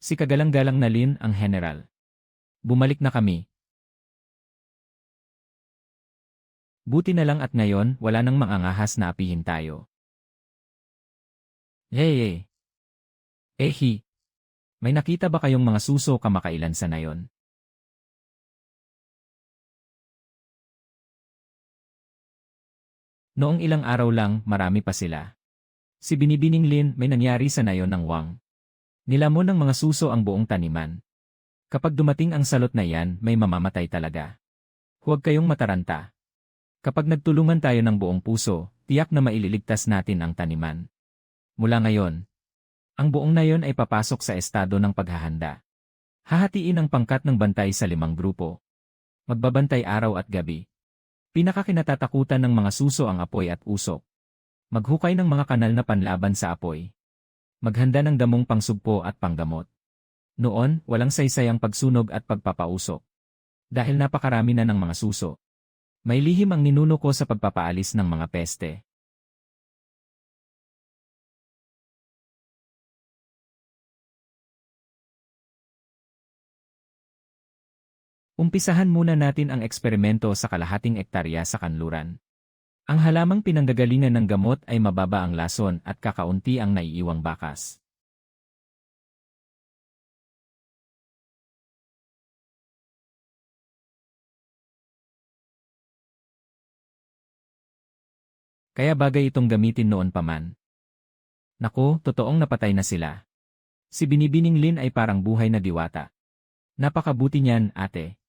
Si kagalang-galang na Lin ang general. Bumalik na kami. Buti na lang at ngayon wala nang mangangahas na apihin tayo. Hey! Ehi! May nakita ba kayong mga suso kamakailan sa nayon? Noong ilang araw lang, marami pa sila. Si Binibining Lin, may nangyari sa nayon ng Wang. Nilamon ng mga suso ang buong taniman. Kapag dumating ang salot na yan, may mamamatay talaga. Huwag kayong mataranta. Kapag nagtulungan tayo ng buong puso, tiyak na maililigtas natin ang taniman. Mula ngayon, ang buong nayon ay papasok sa estado ng paghahanda. Hahatiin ang pangkat ng bantay sa 5 grupo. Magbabantay araw at gabi. Pinakakinatatakutan ng mga suso ang apoy at usok. Maghukay ng mga kanal na panlaban sa apoy. Maghanda ng damong pangsugpo at panggamot. Noon, walang saysayang pagsunog at pagpapausok. Dahil napakarami na ng mga suso. May lihim ang ninuno ko sa pagpapaalis ng mga peste. Umpisahan muna natin ang eksperimento sa kalahating ektarya sa kanluran. Ang halamang pinanggagalingan ng gamot ay mababa ang lason at kakaunti ang naiiwang bakas. Kaya bagay itong gamitin noon pa man. Naku, totoong napatay na sila. Si Binibining Lin ay parang buhay na diwata. Napakabuti niyan, ate.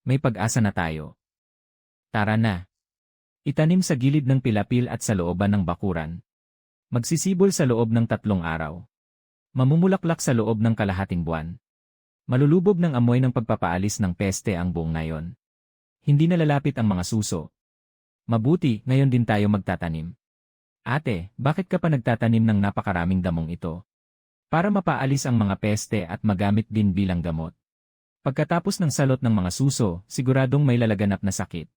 May pag-asa na tayo. Tara na. Itanim sa gilid ng pilapil at sa looban ng bakuran. Magsisibol sa loob ng 3 araw. Mamumulaklak sa loob ng kalahating buwan. Malulubog ng amoy ng pagpapaalis ng peste ang buong nayon. Hindi na lalapit ang mga suso. Mabuti, ngayon din tayo magtatanim. Ate, bakit ka pa nagtatanim ng napakaraming damong ito? Para mapaalis ang mga peste at magamit din bilang gamot. Pagkatapos ng salot ng mga suso, siguradong may lalaganap na sakit.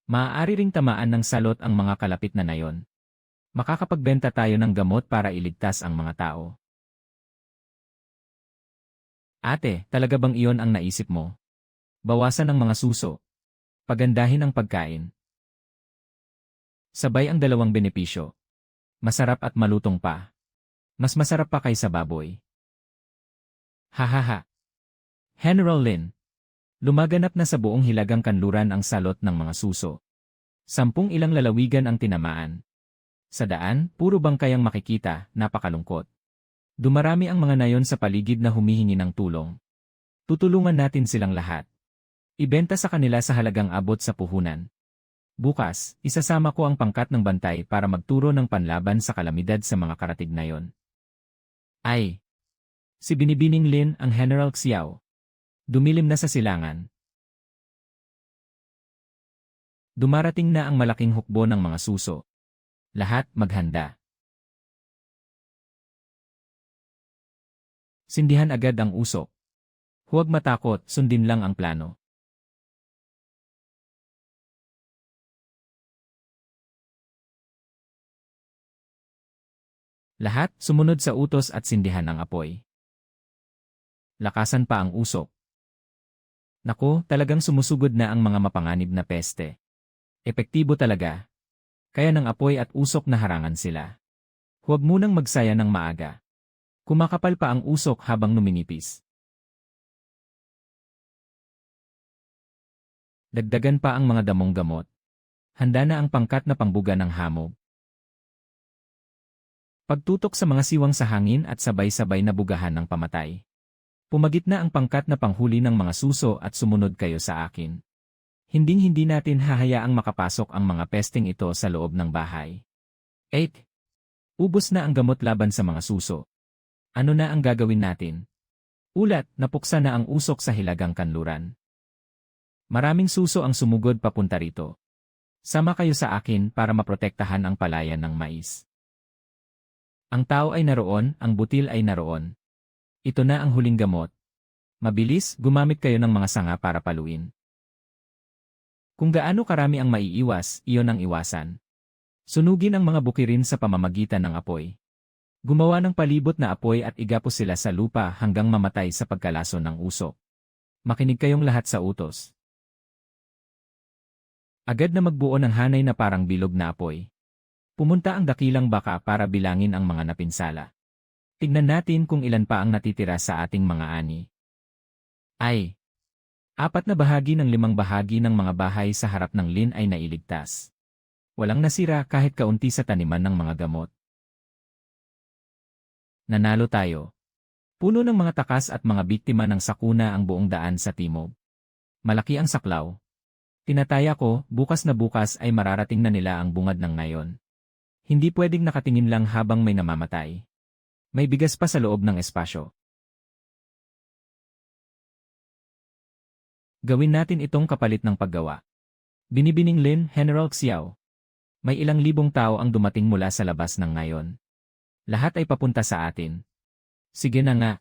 Maaari ring tamaan ng salot ang mga kalapit na nayon. Makakapagbenta tayo ng gamot para iligtas ang mga tao. Ate, talaga bang iyon ang naisip mo? Bawasan ang mga suso. Pagandahin ang pagkain. Sabay ang 2 benepisyo. Masarap at malutong pa. Mas masarap pa kaysa baboy. Hahaha. General Lin. Lumaganap na sa buong hilagang kanluran ang salot ng mga suso. 10 ilang lalawigan ang tinamaan. Sa daan, puro bangkayang makikita, napakalungkot. Dumarami ang mga nayon sa paligid na humihingi ng tulong. Tutulungan natin silang lahat. Ibenta sa kanila sa halagang abot sa puhunan. Bukas, isasama ko ang pangkat ng bantay para magturo ng panlaban sa kalamidad sa mga karatig nayon. Ay! Si Binibining Lin ang General Xiao. Dumilim na sa silangan. Dumarating na ang malaking hukbo ng mga suso. Lahat maghanda. Sindihan agad ang usok. Huwag matakot, sundin lang ang plano. Lahat sumunod sa utos at sindihan ang apoy. Lakasan pa ang usok. Naku, talagang sumusugod na ang mga mapanganib na peste. Epektibo talaga. Kaya ng apoy at usok na harangan sila. Huwag munang magsaya ng maaga. Kumakapal pa ang usok habang numinipis. Dagdagan pa ang mga damong gamot. Handa na ang pangkat na pangbuga ng hamog. Pagtutok sa mga siwang sa hangin at sabay-sabay na bugahan ng pamatay. Pumagitna ang pangkat na panghuli ng mga suso at sumunod kayo sa akin. Hinding-hindi natin hahayaang makapasok ang mga pesting ito sa loob ng bahay. 8. Ubos na ang gamot laban sa mga suso. Ano na ang gagawin natin? Ulat, napuksa na ang usok sa hilagang kanluran. Maraming suso ang sumugod papunta rito. Sama kayo sa akin para maprotektahan ang palayan ng mais. Ang tao ay naroon, ang butil ay naroon. Ito na ang huling gamot. Mabilis, gumamit kayo ng mga sanga para paluin. Kung gaano karami ang maiiwas, iyon ang iwasan. Sunugin ang mga bukirin sa pamamagitan ng apoy. Gumawa ng palibot na apoy at igapos sila sa lupa hanggang mamatay sa pagkalason ng usok. Makinig kayong lahat sa utos. Agad na magbuo ng hanay na parang bilog na apoy. Pumunta ang dakilang baka para bilangin ang mga napinsala. Tignan natin kung ilan pa ang natitira sa ating mga ani. Ay! 4 na bahagi ng 5 bahagi ng mga bahay sa harap ng Lin ay nailigtas. Walang nasira kahit kaunti sa taniman ng mga gamot. Nanalo tayo. Puno ng mga takas at mga biktima ng sakuna ang buong daan sa timog. Malaki ang saklaw. Tinataya ko, bukas na bukas ay mararating na nila ang bungad ng ngayon. Hindi pwedeng nakatingin lang habang may namamatay. May bigas pa sa loob ng espasyo. Gawin natin itong kapalit ng paggawa. Binibining Lin, General Xiao. May ilang libong tao ang dumating mula sa labas ng ngayon. Lahat ay papunta sa atin. Sige na nga.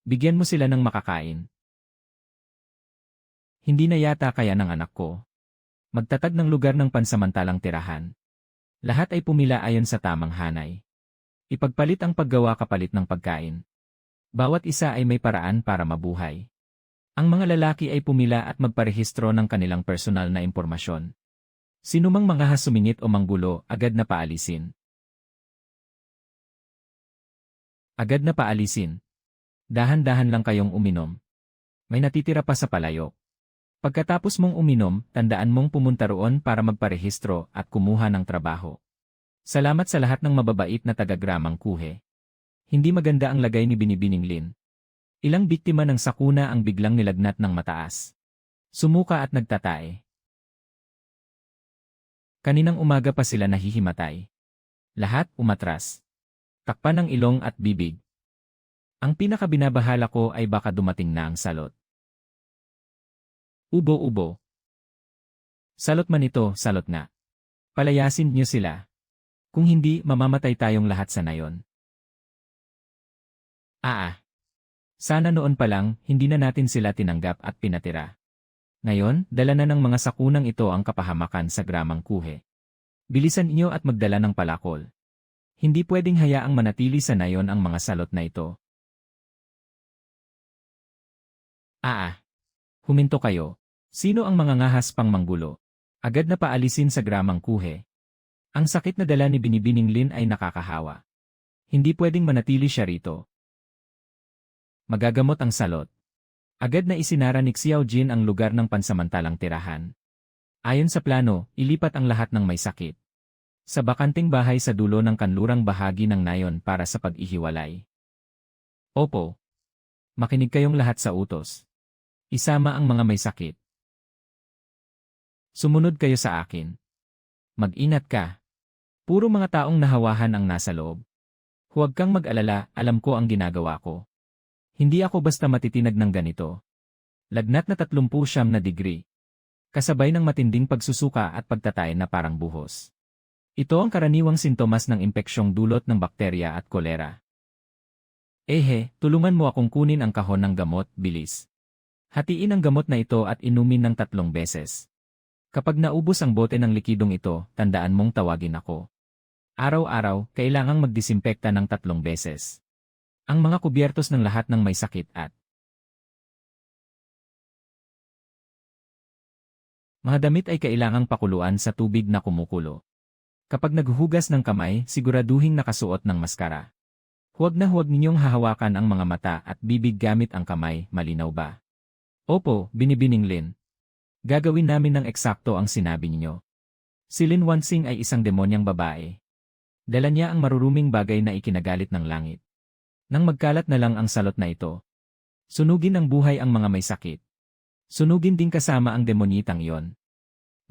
Bigyan mo sila ng makakain. Hindi na yata kaya ng anak ko. Magtatag ng lugar ng pansamantalang tirahan. Lahat ay pumila ayon sa tamang hanay. Ipagpalit ang paggawa kapalit ng pagkain. Bawat isa ay may paraan para mabuhay. Ang mga lalaki ay pumila at magparehistro ng kanilang personal na impormasyon. Sinumang mga sumingit o manggulo, agad na paalisin. Agad na paalisin. Dahan-dahan lang kayong uminom. May natitira pa sa palayok. Pagkatapos mong uminom, tandaan mong pumunta roon para magparehistro at kumuha ng trabaho. Salamat sa lahat ng mababait na taga-Gramang Kuhe. Hindi maganda ang lagay ni Binibining Lin. Ilang biktima ng sakuna ang biglang nilagnat ng mataas. Sumuka at nagtatae. Kaninang umaga pa sila nahihimatay. Lahat umatras. Takpan ng ilong at bibig. Ang pinakabinabahala ko ay baka dumating na ang salot. Ubo-ubo. Salot man ito, salot nga. Palayasin niyo sila. Kung hindi, mamamatay tayong lahat sa nayon. Sana noon pa lang, hindi na natin sila tinanggap at pinatira. Ngayon, dala na ng mga sakunang ito ang kapahamakan sa Gramang Kuhe. Bilisan niyo at magdala ng palakol. Hindi pwedeng hayaang manatili sa nayon ang mga salot na ito. Huminto kayo. Sino ang mga ngahas pang manggulo? Agad na paalisin sa Gramang Kuhe. Ang sakit na dala ni Binibining Lin ay nakakahawa. Hindi pwedeng manatili siya rito. Magagamot ang salot. Agad na isinara ni Xiao Jin ang lugar ng pansamantalang tirahan. Ayon sa plano, ilipat ang lahat ng may sakit sa bakanting bahay sa dulo ng kanlurang bahagi ng nayon para sa pag-ihiwalay. Opo. Makinig kayong lahat sa utos. Isama ang mga may sakit. Sumunod kayo sa akin. Mag-ingat ka. Puro mga taong nahawahan ang nasa loob. Huwag kang mag-alala, alam ko ang ginagawa ko. Hindi ako basta matitinag ng ganito. Lagnat na 39 na degree. Kasabay ng matinding pagsusuka at pagtatay na parang buhos. Ito ang karaniwang sintomas ng impeksyong dulot ng bakterya at kolera. Tulungan mo akong kunin ang kahon ng gamot, bilis. Hatiin ang gamot na ito at inumin ng 3 beses. Kapag naubos ang bote ng likidong ito, tandaan mong tawagin ako. Araw-araw, kailangang magdisinfekta ng 3 beses. Ang mga kubyertos ng lahat ng may sakit at mga damit ay kailangang pakuluan sa tubig na kumukulo. Kapag naghuhugas ng kamay, siguraduhing nakasuot ng maskara. Huwag na huwag ninyong hahawakan ang mga mata at bibig gamit ang kamay, malinaw ba? Opo, Binibining Lin. Gagawin namin ng eksakto ang sinabi ninyo. Si Lin Wansing ay isang demonyang babae. Dala niya ang maruruming bagay na ikinagalit ng langit. Nang magkalat na lang ang salot na ito, sunugin ang buhay ang mga may sakit. Sunugin din kasama ang demonyitang iyon.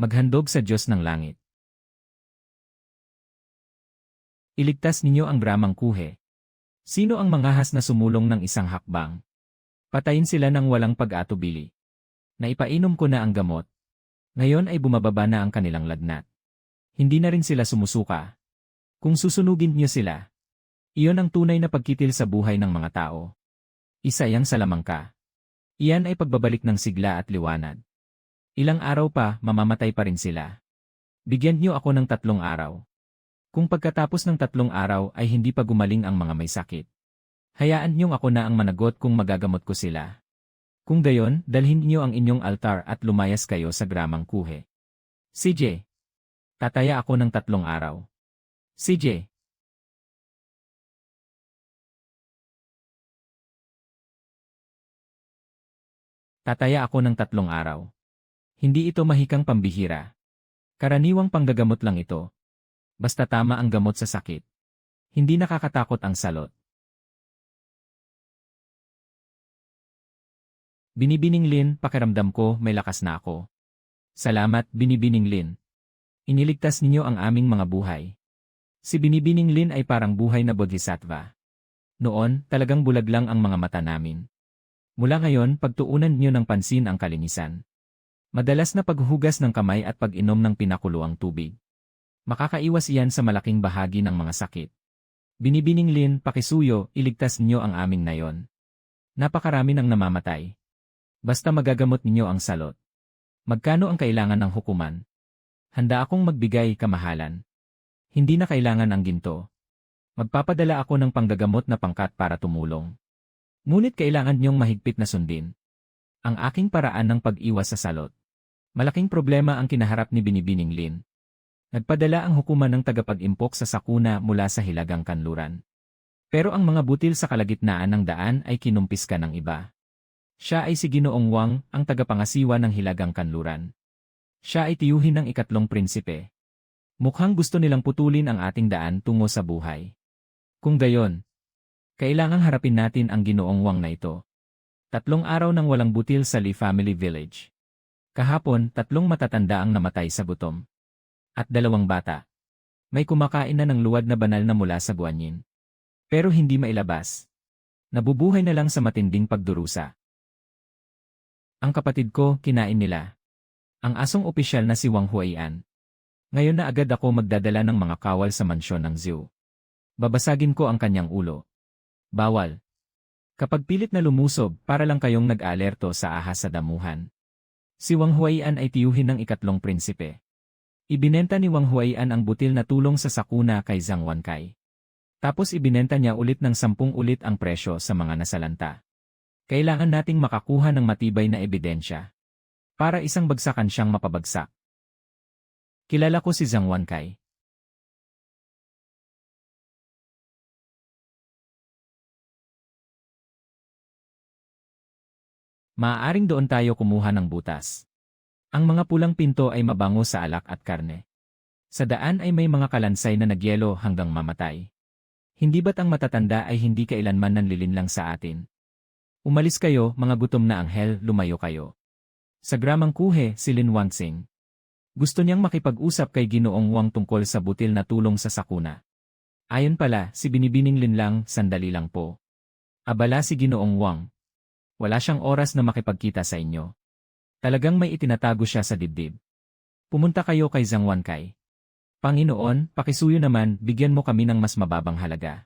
Maghandog sa Diyos ng langit. Iligtas ninyo ang Gramang Kuhe. Sino ang manghahas na sumulong ng isang hakbang? Patayin sila ng walang pag-atubili. Naipainom ko na ang gamot. Ngayon ay bumababa na ang kanilang lagnat. Hindi na rin sila sumusuka. Kung susunugin niyo sila, iyon ang tunay na pagkitil sa buhay ng mga tao. Isa yang salamangka. Iyan ay pagbabalik ng sigla at liwanag. Ilang araw pa, mamamatay pa rin sila. Bigyan niyo ako ng 3 araw. Kung pagkatapos ng 3 araw ay hindi pa gumaling ang mga may sakit, hayaan niyong ako na ang managot kung magagamot ko sila. Kung gayon, dalhin niyo ang inyong altar at lumayas kayo sa gramang kuhe. CJ. Tataya ako ng 3 araw. CJ. Tataya ako ng 3 araw. Hindi ito mahikang pambihira. Karaniwang panggagamot lang ito. Basta tama ang gamot sa sakit. Hindi nakakatakot ang salot. Binibining Lin, pakiramdam ko may lakas na ako. Salamat, Binibining Lin. Iniligtas ninyo ang aming mga buhay. Si Binibining Lin ay parang buhay na bodhisattva. Noon, talagang bulag lang ang mga mata namin. Mula ngayon, pagtuunan niyo ng pansin ang kalinisan. Madalas na paghuhugas ng kamay at pag-inom ng pinakuluang tubig. Makakaiwas iyan sa malaking bahagi ng mga sakit. Binibining Lin, pakisuyo, iligtas niyo ang aming nayon. Napakarami nang namamatay. Basta magagamot ninyo ang salot. Magkano ang kailangan ng hukuman? Handa akong magbigay kamahalan. Hindi na kailangan ang ginto. Magpapadala ako ng panggagamot na pangkat para tumulong. Ngunit kailangan niyong mahigpit na sundin ang aking paraan ng pag-iwas sa salot. Malaking problema ang kinaharap ni Binibining Lin. Nagpadala ang hukuman ng tagapag-impok sa sakuna mula sa Hilagang Kanluran. Pero ang mga butil sa kalagitnaan ng daan ay kinumpiska ng iba. Siya ay si Ginoong Wang, ang tagapangasiwa ng Hilagang Kanluran. Siya ay tiyuhin ng ikatlong prinsipe. Mukhang gusto nilang putulin ang ating daan tungo sa buhay. Kung gayon, kailangang harapin natin ang Ginoong Wang na ito. 3 araw nang walang butil sa Li Family Village. Kahapon, 3 matatanda ang namatay sa gutom. At 2 bata. May kumakain na ng luwad na banal na mula sa guanyin. Pero hindi mailabas. Nabubuhay na lang sa matinding pagdurusa. Ang kapatid ko, kinain nila. Ang asong opisyal na si Wang Huaian. Ngayon na agad ako magdadala ng mga kawal sa mansyon ng Zhou. Babasagin ko ang kanyang ulo. Bawal. Kapag pilit na lumusob, para lang kayong nag-alerto sa ahas sa damuhan. Si Wang Huaian ay tiyuhin ng ikatlong prinsipe. Ibinenta ni Wang Huaian ang butil na tulong sa sakuna kay Zhang Wankai. Tapos ibinenta niya ulit ng 10 ulit ang presyo sa mga nasalanta. Kailangan nating makakuha ng matibay na ebidensya. Para isang bagsakan siyang mapabagsak. Kilala ko si Zhang Wankai. Maaaring doon tayo kumuha ng butas. Ang mga pulang pinto ay mabango sa alak at karne. Sa daan ay may mga kalansay na nagyelo hanggang mamatay. Hindi ba't ang matatanda ay hindi kailanman nanlilinlang sa atin? Umalis kayo, mga gutom na anghel, lumayo kayo. Sa gramang kuhe, si Lin Wangxing. Gusto niyang makipag-usap kay Ginoong Wang tungkol sa butil na tulong sa sakuna. Ayon pala, si Binibining Lin lang, sandali lang po. Abala si Ginoong Wang. Wala siyang oras na makipagkita sa inyo. Talagang may itinatago siya sa dibdib. Pumunta kayo kay Zhang Wankai. Panginoon, pakisuyo naman, bigyan mo kami ng mas mababang halaga.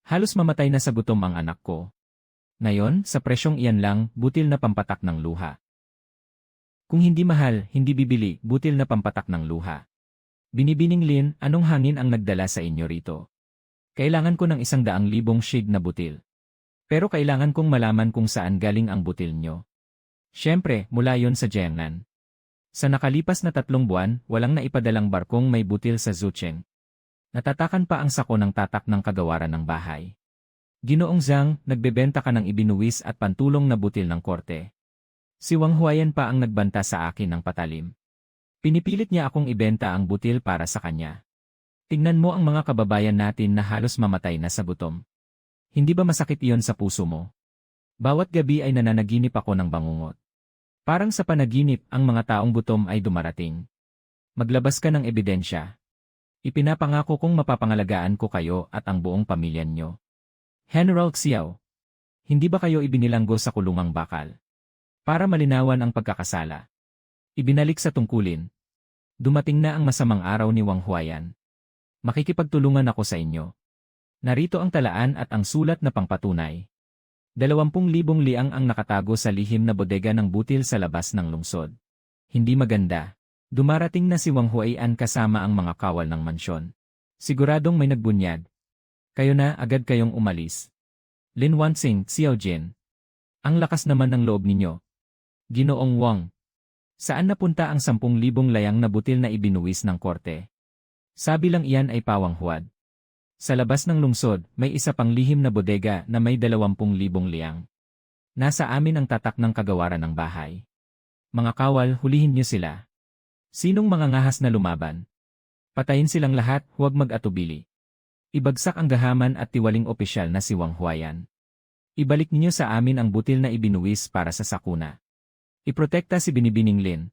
Halos mamatay na sa gutom ang anak ko. Ngayon, sa presyong iyan lang, butil na pampatak ng luha. Kung hindi mahal, hindi bibili, butil na pampatak ng luha. Binibining Lin, anong hangin ang nagdala sa inyo rito? Kailangan ko ng 100,000 shig na butil. Pero kailangan kong malaman kung saan galing ang butil nyo. Siyempre, mula yon sa Jiangnan. Sa nakalipas na 3 buwan, walang naipadalang barkong may butil sa Zhucheng. Natatakan pa ang sako ng tatak ng kagawaran ng bahay. Ginoong Zhang, nagbebenta ka ng ibinuwis at pantulong na butil ng korte. Si Wang Huaian pa ang nagbanta sa akin ng patalim. Pinipilit niya akong ibenta ang butil para sa kanya. Tingnan mo ang mga kababayan natin na halos mamatay na sa gutom. Hindi ba masakit iyon sa puso mo? Bawat gabi ay nananaginip ako ng bangungot. Parang sa panaginip, ang mga taong gutom ay dumarating. Maglabas ka ng ebidensya. Ipinapangako kong mapapangalagaan ko kayo at ang buong pamilya nyo. General Xiao, hindi ba kayo ibinilanggo sa kulungang bakal? Para malinawan ang pagkakasala. Ibinalik sa tungkulin. Dumating na ang masamang araw ni Wang Huaian. Makikipagtulungan ako sa inyo. Narito ang talaan at ang sulat na pangpatunay. 20,000 liang ang nakatago sa lihim na bodega ng butil sa labas ng lungsod. Hindi maganda. Dumarating na si Wang Huaian kasama ang mga kawal ng mansyon. Siguradong may nagbunyag. Kayo na, agad kayong umalis. Lin Wanxing, Xiao Jin. Ang lakas naman ng loob ninyo. Ginoong Wang. Saan napunta ang 10,000 layang na butil na ibinuwis ng korte? Sabi lang iyan ay pawang huwad. Sa labas ng lungsod, may isa pang lihim na bodega na may 20,000 liang. Nasa amin ang tatak ng kagawaran ng bahay. Mga kawal, hulihin niyo sila. Sinong mga ngahas na lumaban? Patayin silang lahat, huwag mag-atubili. Ibagsak ang gahaman at tiwaling opisyal na si Wang Huayan. Ibalik niyo sa amin ang butil na ibinuwis para sa sakuna. Iprotekta si Binibining Lin.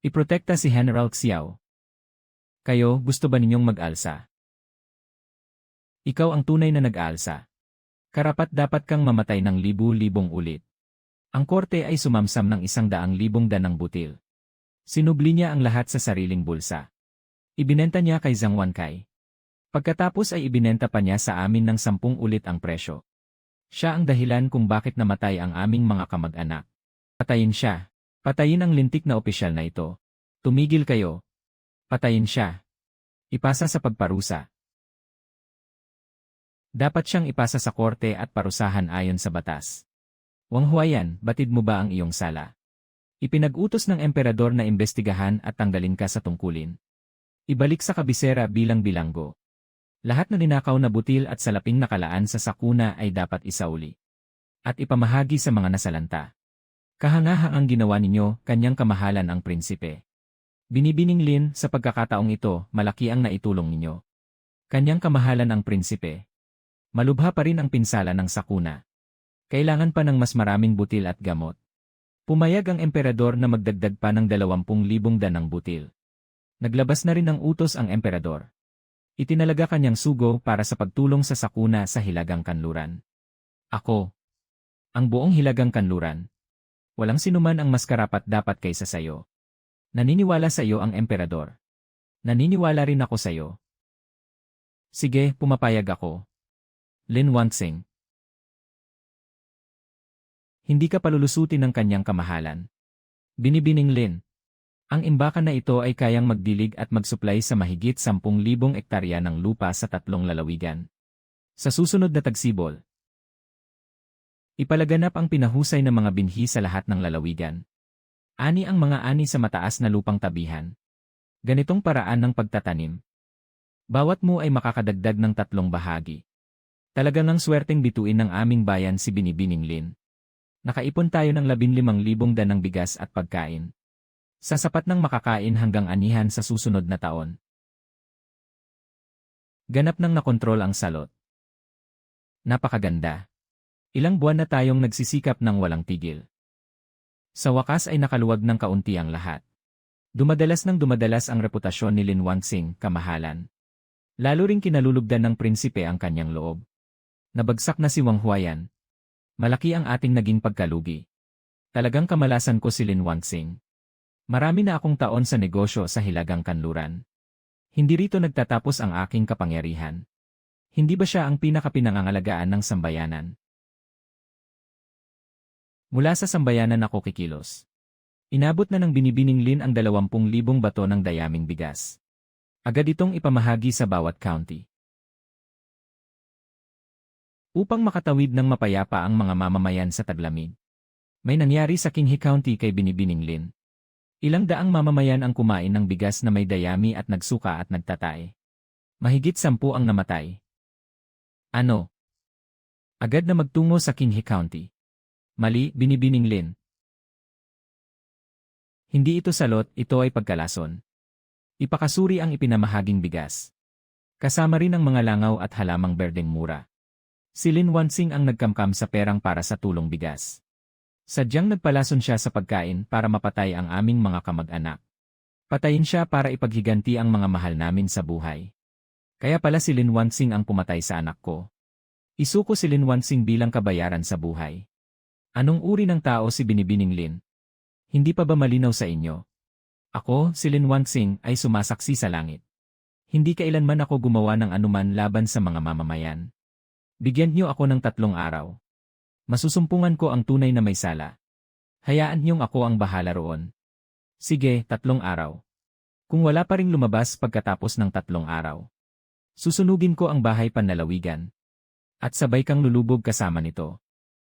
Iprotekta si General Xiao. Kayo, gusto ba ninyong mag-alsa? Ikaw ang tunay na nag-aalsa. Karapat-dapat kang mamatay ng libu-libong ulit. Ang korte ay sumamsam ng 100,000 danang butil. Sinubli niya ang lahat sa sariling bulsa. Ibinenta niya kay Zhang Wankai. Pagkatapos ay ibinenta pa niya sa amin ng 10 ulit ang presyo. Siya ang dahilan kung bakit namatay ang aming mga kamag-anak. Patayin siya. Patayin ang lintik na opisyal na ito. Tumigil kayo. Patayin siya. Ipasa sa pagparusa. Dapat siyang ipasa sa korte at parusahan ayon sa batas. Wang Huayan, batid mo ba ang iyong sala? Ipinag-utos ng emperador na imbestigahan at tanggalin ka sa tungkulin. Ibalik sa kabisera bilang bilanggo. Lahat na ninakaw na butil at salaping nakalaan sa sakuna ay dapat isauli. At ipamahagi sa mga nasalanta. Kahanga ang ginawa ninyo, kanyang kamahalan ang prinsipe. Binibining Lin, sa pagkakataong ito, malaki ang naitulong ninyo. Kanyang kamahalan ang prinsipe. Malubha pa rin ang pinsala ng sakuna. Kailangan pa ng mas maraming butil at gamot. Pumayag ang emperador na magdagdag pa ng 20,000 danang butil. Naglabas na rin ng utos ang emperador. Itinalaga kanyang sugo para sa pagtulong sa sakuna sa Hilagang Kanluran. Ako. Ang buong Hilagang Kanluran. Walang sinuman ang mas karapat-dapat kaysa sayo. Naniniwala sa iyo ang emperador. Naniniwala rin ako sa iyo. Sige, pumapayag ako. Lin Wanxing. Hindi ka palulusutin ng kanyang kamahalan. Binibining Lin. Ang imbakan na ito ay kayang magdilig at magsuplay sa mahigit 10,000 ektarya ng lupa sa 3 lalawigan. Sa susunod na tagsibol, ipalaganap ang pinahusay ng mga binhi sa lahat ng lalawigan. Ani ang mga ani sa mataas na lupang tabihan. Ganitong paraan ng pagtatanim. Bawat mo ay makakadagdag ng 3 bahagi. Talagang ang swerteng bituin ng aming bayan si Binibining Lin. Nakaipon tayo ng 15,000 danang bigas at pagkain. Sasapat ng makakain hanggang anihan sa susunod na taon. Ganap nang nakontrol ang salot. Napakaganda. Ilang buwan na tayong nagsisikap ng walang tigil. Sa wakas ay nakaluwag ng kaunti ang lahat. Dumadalas ang reputasyon ni Lin Wanxing, kamahalan. Lalo ring kinalulugdan ng prinsipe ang kanyang loob. Nabagsak na si Wang Huayan. Malaki ang ating naging pagkalugi. Talagang kamalasan ko si Lin Wanxing. Marami na akong taon sa negosyo sa Hilagang Kanluran. Hindi rito nagtatapos ang aking kapangyarihan. Hindi ba siya ang pinakapinangangalagaan ng sambayanan? Mula sa sambayanan ako kikilos. Inabot na ng Binibining Lin ang 20,000 bato ng dayaming bigas. Agad itong ipamahagi sa bawat county. Upang makatawid ng mapayapa ang mga mamamayan sa taglamig. May nangyari sa Qinghe County kay Binibining Lin. Ilang daang mamamayan ang kumain ng bigas na may dayami at nagsuka at nagtatay. Mahigit 10 ang namatay. Ano? Agad na magtungo sa Qinghe County. Mali, Binibining Lin. Hindi ito salot, ito ay pagkalason. Ipakasuri ang ipinamahaging bigas. Kasama rin ang mga langaw at halamang berdeng mura. Si Lin Wanxing ang nagkamkam sa perang para sa tulong bigas. Sadyang nagpalason siya sa pagkain para mapatay ang aming mga kamag-anak. Patayin siya para ipaghiganti ang mga mahal namin sa buhay. Kaya pala si Lin Wanxing ang pumatay sa anak ko. Isuko si Lin Wanxing bilang kabayaran sa buhay. Anong uri ng tao si Binibining Lin? Hindi pa ba malinaw sa inyo? Ako, si Lin Wanxing, ay sumasaksi sa langit. Hindi kailanman ako gumawa ng anuman laban sa mga mamamayan. Bigyan niyo ako ng 3 araw. Masusumpungan ko ang tunay na may sala. Hayaan niyong ako ang bahala roon. Sige, 3 araw. Kung wala pa ring lumabas pagkatapos ng 3 araw. Susunugin ko ang bahay panlalawigan. At sabay kang lulubog kasama nito.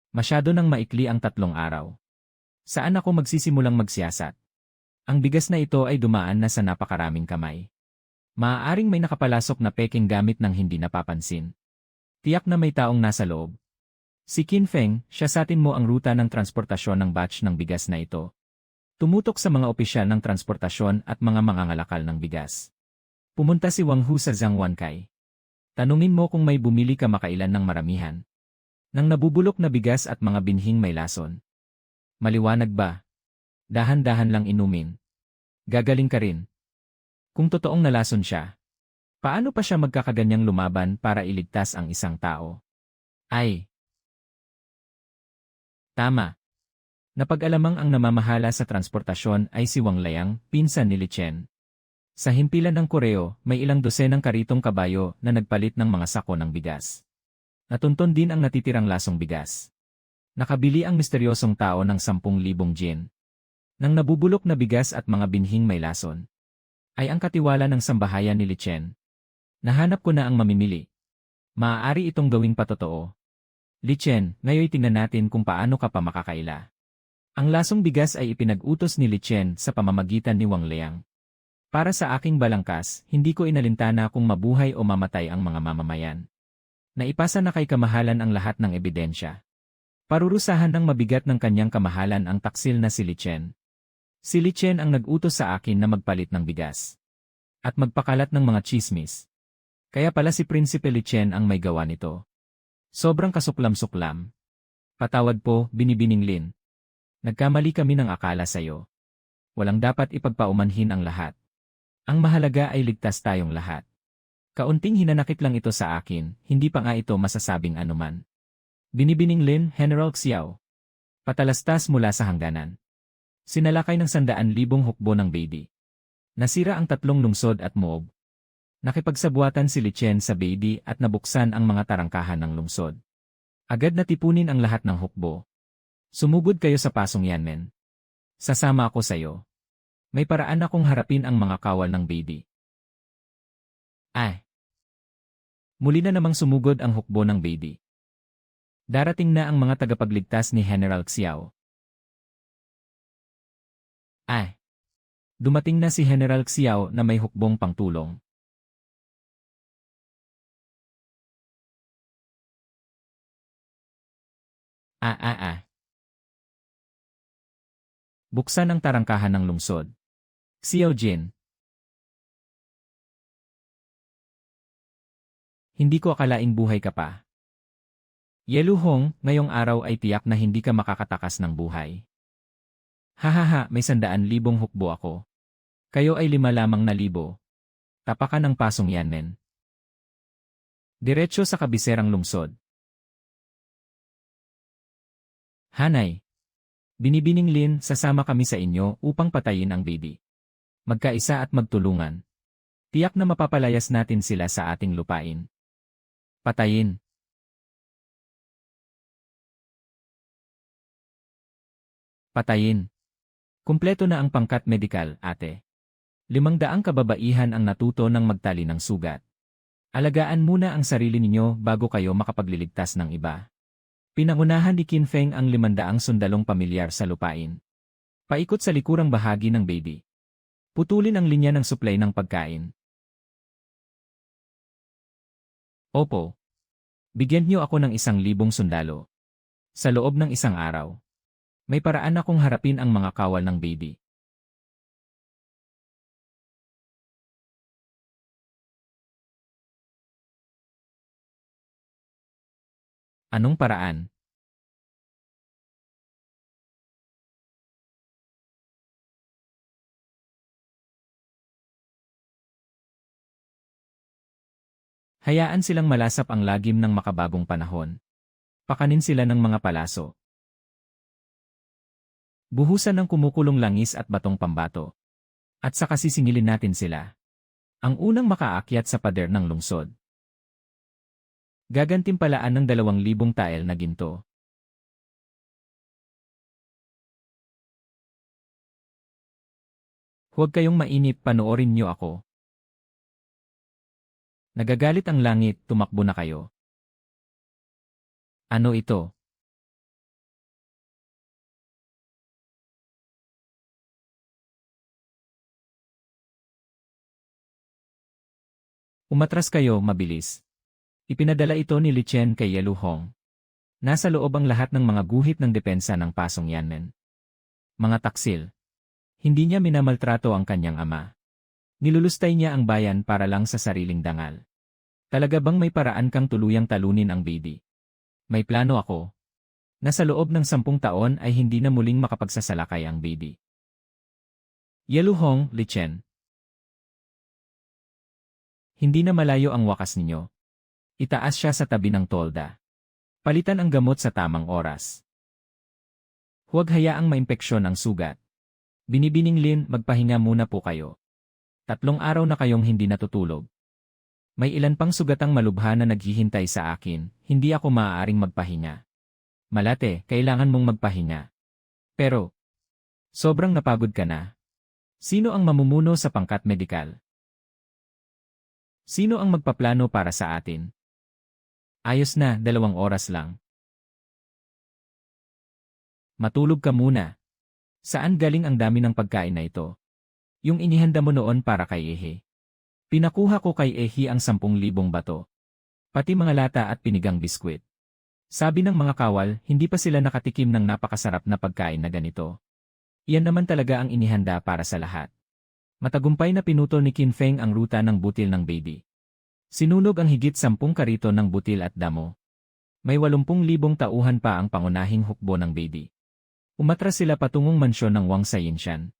Masyado nang maikli ang 3 araw. Saan ako magsisimulang magsiyasat? Ang bigas na ito ay dumaan na sa napakaraming kamay. Maaaring may nakapalasok na peking gamit ng hindi napapansin. Tiyak na may taong nasa loob. Si Qin Feng, siya satin mo ang ruta ng transportasyon ng batch ng bigas na ito. Tumutok sa mga opisyal ng transportasyon at mga mangangalakal ng bigas. Pumunta si Wang Hu sa Zhangwancai. Tanungin mo kung may bumili ka makailan ng maramihan. Nang nabubulok na bigas at mga binhing may lason. Maliwanag ba? Dahan-dahan lang inumin. Gagaling ka rin. Kung totoong nalason siya, paano pa siya magkakaganyang lumaban para iligtas ang isang tao? Ay! Tama. Napag-alamang ang namamahala sa transportasyon ay si Wang Liang, pinsan ni Li Chen. Sa himpilan ng Koreo, may ilang dosenang karitong kabayo na nagpalit ng mga sako ng bigas. Natunton din ang natitirang lasong bigas. Nakabili ang misteryosong tao ng 10,000 yen. Nang nabubulok na bigas at mga binhing may lason, ay ang katiwala ng sambahayan ni Li Chen. Nahanap ko na ang mamimili. Maaari itong gawing patotoo. Li Chen, ngayon tingnan natin kung paano ka pa makakaila. Ang lasong bigas ay ipinag-utos ni Li Chen sa pamamagitan ni Wang Liang. Para sa aking balangkas, hindi ko inalintana kung mabuhay o mamatay ang mga mamamayan. Naipasa na kay kamahalan ang lahat ng ebidensya. Parurusahan ng mabigat ng kanyang kamahalan ang taksil na si Li Chen. Si Li Chen ang nag-utos sa akin na magpalit ng bigas. At magpakalat ng mga chismis. Kaya pala si Prinsipe Li Chen ang may gawa nito. Sobrang kasuklam-suklam. Patawad po, Binibining Lin. Nagkamali kami ng akala sa'yo. Walang dapat ipagpaumanhin ang lahat. Ang mahalaga ay ligtas tayong lahat. Kaunting hinanakit lang ito sa akin, hindi pa nga ito masasabing anuman. Binibining Lin, General Xiao. Patalastas mula sa hangganan. Sinalakay ng 100,000 hukbo ng Beidi. Nasira ang 3 lungsod at Moob. Nakipagsabuatan si Li Chen sa Beidi at nabuksan ang mga tarangkahan ng lungsod. Agad natipunin ang lahat ng hukbo. Sumugod kayo sa pasong yan, men. Sasama ako sa'yo. May paraan akong harapin ang mga kawal ng Beidi. Ay! Muli na namang sumugod ang hukbo ng Beidi. Darating na ang mga tagapagligtas ni General Xiao. Ay! Dumating na si General Xiao na may hukbong pangtulong. Buksan ang tarangkahan ng lungsod. Xiao Jin. Hindi ko akalaing buhay ka pa. Yelu Hong, ngayong araw ay tiyak na hindi ka makakatakas ng buhay. Hahaha, may 100,000 hukbo ako. Kayo ay 5 lamang na libo. Tapakan ng pasong yan, men. Diretso sa kabiserang lungsod. Hanay. Binibining Lin, sasama kami sa inyo upang patayin ang Beidi. Magkaisa at magtulungan. Tiyak na mapapalayas natin sila sa ating lupain. Patayin. Patayin. Kumpleto na ang pangkat medikal, ate. 500 kababaihan ang natuto ng magtali ng sugat. Alagaan muna ang sarili ninyo bago kayo makapagliligtas ng iba. Pinangunahan ni Qin Feng ang 500 sundalong pamilyar sa lupain. Paikot sa likurang bahagi ng Beidi. Putulin ang linya ng supply ng pagkain. Opo. Bigyan niyo ako ng 1,000 sundalo. Sa loob ng 1 araw. May paraan akong harapin ang mga kawal ng Beidi. Anong paraan? Hayaan silang malasap ang lagim ng makabagong panahon. Pakanin sila ng mga palaso. Buhusan ng kumukulong langis at batong pambato. At saka sisingilin natin sila. Ang unang makaakyat sa pader ng lungsod. Gagantimpalaan ng 2,000 tael na ginto. Huwag kayong mainip, panoorin niyo ako. Nagagalit ang langit, tumakbo na kayo. Ano ito? Umatras kayo, mabilis. Ipinadala ito ni Li Chen kay Ye Luhong. Nasa loob ang lahat ng mga guhit ng depensa ng Pasong Yanmen. Mga taksil. Hindi niya minamaltrato ang kanyang ama. Nilulustay niya ang bayan para lang sa sariling dangal. Talaga bang may paraan kang tuluyang talunin ang baby? May plano ako. Nasa loob ng 10 taon ay hindi na muling makapagsasalakay ang baby. Ye Luhong, Li Chen. Hindi na malayo ang wakas ninyo. Itaas siya sa tabi ng tolda. Palitan ang gamot sa tamang oras. Huwag hayaang maimpeksyon ang sugat. Binibining Lin, magpahinga muna po kayo. 3 araw na kayong hindi natutulog. May ilan pang sugatang malubha na naghihintay sa akin, hindi ako maaaring magpahinga. Malate, kailangan mong magpahinga. Pero, sobrang napagod ka na. Sino ang mamumuno sa pangkat medikal? Sino ang magpaplano para sa atin? Ayos na, 2 oras lang. Matulog ka muna. Saan galing ang dami ng pagkain na ito? Yung inihanda mo noon para kay Ehe. Pinakuha ko kay Ehe ang 10,000 bato. Pati mga lata at pinigang biskwit. Sabi ng mga kawal, hindi pa sila nakatikim ng napakasarap na pagkain na ganito. Iyan naman talaga ang inihanda para sa lahat. Matagumpay na pinutol ni Qin Feng ang ruta ng butil ng baby. Sinunog ang higit 10 karito ng butil at damo. May 80,000 tauhan pa ang pangunahing hukbo ng baby. Umatras sila patungong mansyon ng Wang Sayinshan.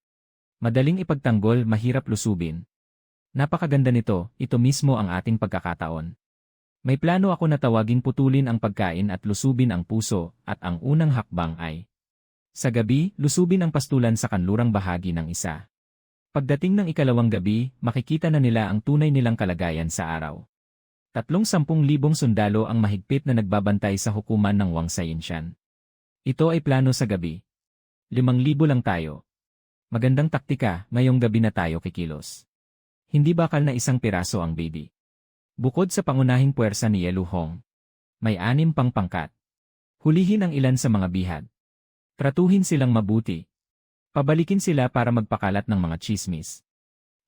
Madaling ipagtanggol, mahirap lusubin. Napakaganda nito, ito mismo ang ating pagkakataon. May plano ako na tawaging putulin ang pagkain at lusubin ang puso, at ang unang hakbang ay sa gabi, lusubin ang pastulan sa kanlurang bahagi ng isa. Pagdating ng ikalawang gabi, makikita na nila ang tunay nilang kalagayan sa araw. 30,000 sundalo ang mahigpit na nagbabantay sa hukuman ng Wang Sayinshan. Ito ay plano sa gabi. 5,000 lang tayo. Magandang taktika, ngayong gabi na tayo kikilos. Hindi bakal na 1 piraso ang baby. Bukod sa pangunahing puwersa ni Ye Luhong, may 6 pang pangkat. Hulihin ang ilan sa mga bihag. Tratuhin silang mabuti. Pabalikin sila para magpakalat ng mga chismis.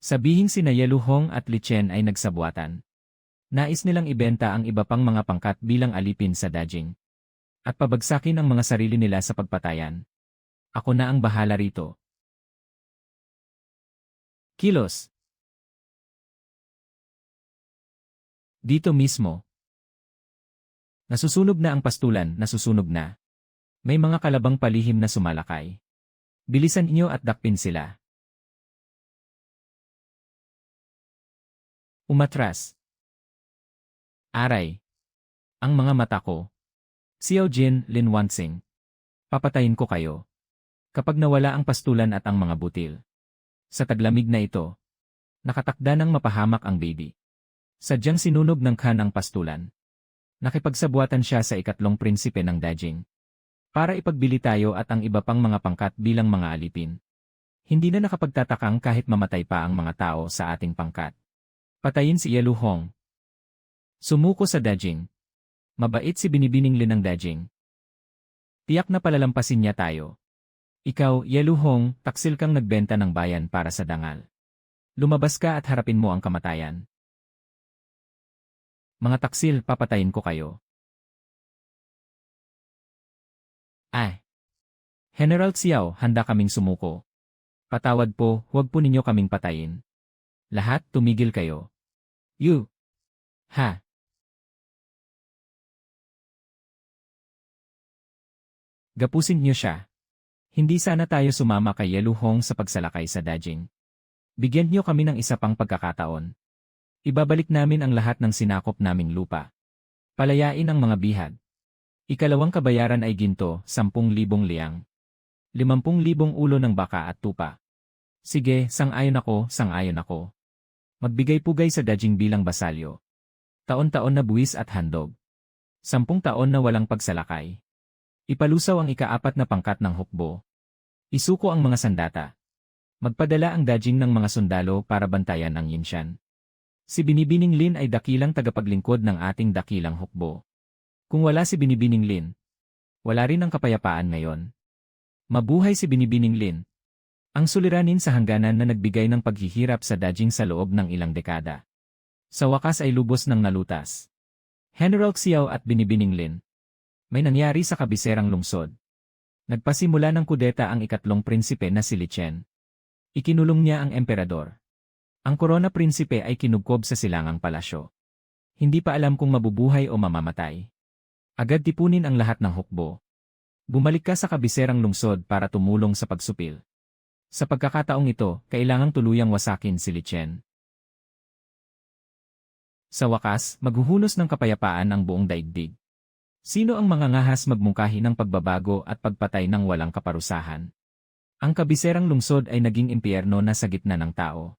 Sabihing sina Ye Luhong at Li Chen ay nagsabuatan. Nais nilang ibenta ang iba pang mga pangkat bilang alipin sa Dajing. At pabagsakin ang mga sarili nila sa pagpatayan. Ako na ang bahala rito. Kilos. Dito mismo. Nasusunog na ang pastulan, nasusunog na. May mga kalabang palihim na sumalakay. Bilisan inyo at dakpin sila. Umatras. Aray. Ang mga mata ko. Xiao Jin, Lin Wanxing. Papatayin ko kayo. Kapag nawala ang pastulan at ang mga butil. Sa taglamig na ito, nakatakda ng mapahamak ang baby. Sadyang sinunog ng Khan ang pastulan. Nakipagsabuatan siya sa 3 prinsipe ng Dajing. Para ipagbili tayo at ang iba pang mga pangkat bilang mga alipin. Hindi na nakapagtatakang kahit mamatay pa ang mga tao sa ating pangkat. Patayin si Ye Luhong. Sumuko sa Dajing. Mabait si Binibining Lin ng Dajing. Tiyak na palalampasin niya tayo. Ikaw, Ye Luhong, taksil kang nagbenta ng bayan para sa dangal. Lumabas ka at harapin mo ang kamatayan. Mga taksil, papatayin ko kayo. Ay! General Xiao, handa kaming sumuko. Patawad po, huwag po ninyo kaming patayin. Lahat, tumigil kayo. You! Ha! Gapusin niyo siya. Hindi sana tayo sumama kay Ye Luhong sa pagsalakay sa Dajing. Bigyan niyo kami ng isa pang pagkakataon. Ibabalik namin ang lahat ng sinakop naming lupa. Palayain ang mga bihag. Ikalawang kabayaran ay ginto, 10,000 liang. 50,000 ulo ng baka at tupa. Sige, sang-ayon ako. Magbigay-pugay sa Dajing bilang basalyo. Taon-taon na buwis at handog. 10 taon na walang pagsalakay. Ipalusaw ang ika-4 na pangkat ng hukbo. Isuko ang mga sandata. Magpadala ang Dajing ng mga sundalo para bantayan ang Yinshan. Si Binibining Lin ay dakilang tagapaglingkod ng ating dakilang hukbo. Kung wala si Binibining Lin, wala rin ang kapayapaan ngayon. Mabuhay si Binibining Lin. Ang suliranin sa hangganan na nagbigay ng paghihirap sa Dajing sa loob ng ilang dekada. Sa wakas ay lubos ng nalutas. General Xiao at Binibining Lin. May nangyari sa kabiserang lungsod. Nagpasimula ng kudeta ang ikatlong prinsipe na si Li Chen. Ikinulong niya ang emperador. Ang korona prinsipe ay kinugkob sa silangang palasyo. Hindi pa alam kung mabubuhay o mamamatay. Agad tipunin ang lahat ng hukbo. Bumalik ka sa kabiserang lungsod para tumulong sa pagsupil. Sa pagkakataong ito, kailangang tuluyang wasakin si Li Chen. Sa wakas, maghuhunos ng kapayapaan ang buong daigdig. Sino ang mangangahas magmungkahi ng pagbabago at pagpatay ng walang kaparusahan? Ang kabiserang lungsod ay naging impyerno na sa gitna ng tao.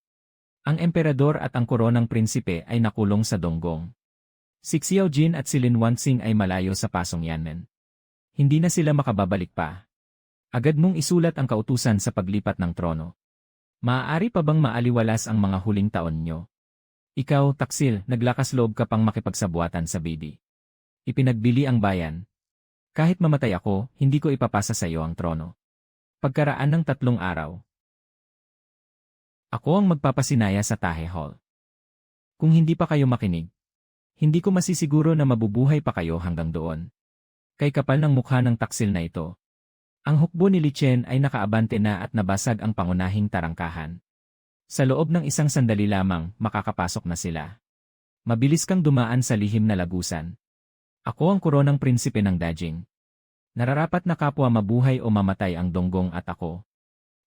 Ang emperador at ang koronang prinsipe ay nakulong sa Donggong. Si Xiao Jin at si Lin Wanxing ay malayo sa Pasong Yanmen. Hindi na sila makababalik pa. Agad mong isulat ang kautusan sa paglipat ng trono. Maaari pa bang maaliwalas ang mga huling taon nyo? Ikaw, Taksil, naglakas loob ka pang makipagsabuatan sa BD. Ipinagbili ang bayan. Kahit mamatay ako, hindi ko ipapasa sa iyo ang trono. Pagkaraan ng 3 araw. Ako ang magpapasinaya sa Tahe Hall. Kung hindi pa kayo makinig, hindi ko masisiguro na mabubuhay pa kayo hanggang doon. Kay kapal ng mukha ng Taksil na ito. Ang hukbo ni Li Chen ay nakaabante na at nabasag ang pangunahing tarangkahan. Sa loob ng isang sandali lamang, makakapasok na sila. Mabilis kang dumaan sa lihim na lagusan. Ako ang koronang prinsipe ng Dajing. Nararapat na kapwa mabuhay o mamatay ang Donggong at ako.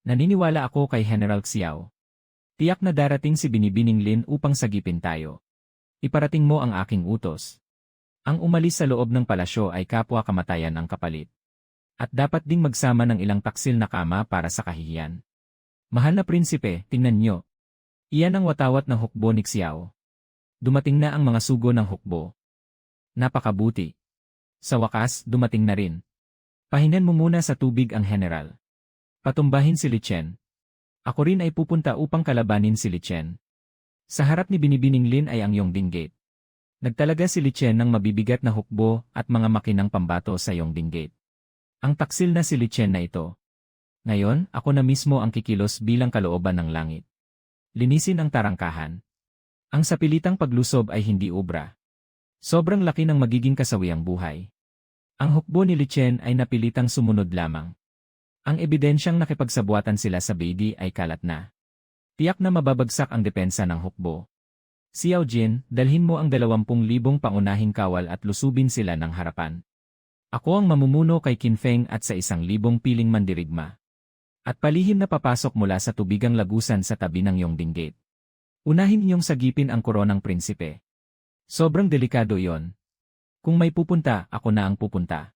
Naniniwala ako kay General Xiao. Tiyak na darating si Binibining Lin upang sagipin tayo. Iparating mo ang aking utos. Ang umalis sa loob ng palasyo ay kapwa kamatayan ang kapalit. At dapat ding magsama ng ilang taksil na kama para sa kahihiyan. Mahal na prinsipe, tingnan nyo. Iyan ang watawat ng hukbo ni Xiao. Dumating na ang mga sugo ng hukbo. Napakabuti. Sa wakas, dumating na rin. Pahinan mo muna sa tubig ang general. Patumbahin si Li Chen. Ako rin ay pupunta upang kalabanin si Li Chen. Sa harap ni Binibining Lin ay ang Yongding Gate. Nagtalaga si Li Chen ng mabibigat na hukbo at mga makinang pambato sa Yongding Gate. Ang taksil na si Li Chen na ito. Ngayon, ako na mismo ang kikilos bilang kalooban ng langit. Linisin ang tarangkahan. Ang sapilitang paglusob ay hindi obra. Sobrang laki ng magiging kasawiang buhay. Ang hukbo ni Li Chen ay napilitang sumunod lamang. Ang ebidensyang nakipagsabuatan sila sa BD ay kalat na. Tiyak na mababagsak ang depensa ng hukbo. Xiao Jin, dalhin mo ang 20,000 pangunahing kawal at lusubin sila ng harapan. Ako ang mamumuno kay Qin Feng at sa 1,000 piling mandirigma. At palihim na papasok mula sa tubigang lagusan sa tabi ng Yongding Gate. Unahin niyong sagipin ang koronang prinsipe. Sobrang delikado iyon. Kung may pupunta, ako na ang pupunta.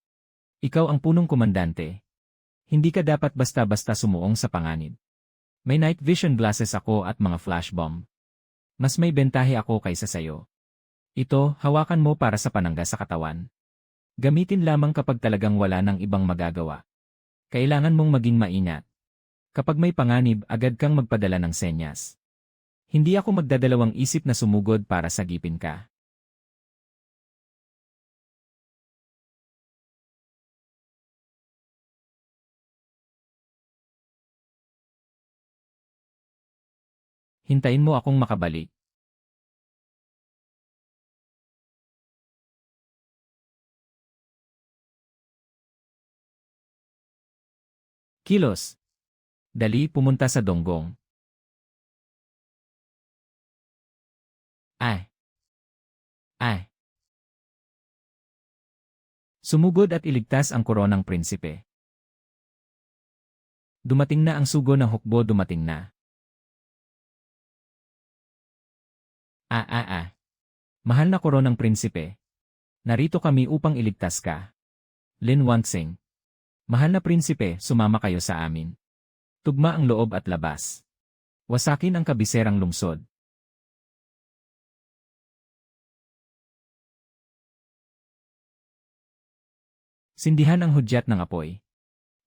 Ikaw ang punong komandante. Hindi ka dapat basta-basta sumuong sa panganib. May night vision glasses ako at mga flash bomb. Mas may bentahe ako kaysa sayo. Ito, hawakan mo para sa panangga sa katawan. Gamitin lamang kapag talagang wala nang ibang magagawa. Kailangan mong maging maingat. Kapag may panganib, agad kang magpadala ng senyas. Hindi ako magdadalawang isip na sumugod para sagipin ka. Hintayin mo akong makabalik. Kilos. Dali, pumunta sa Donggong. Ay. Ay. Sumugod at iligtas ang koronang prinsipe. Dumating na ang sugo ng hukbo, dumating na. Mahal na koronang prinsipe. Narito kami upang iligtas ka. Lin Wanxing. Mahal na prinsipe, sumama kayo sa amin. Tugma ang loob at labas. Wasakin ang kabiserang lungsod. Sindihan ang hudyat ng apoy.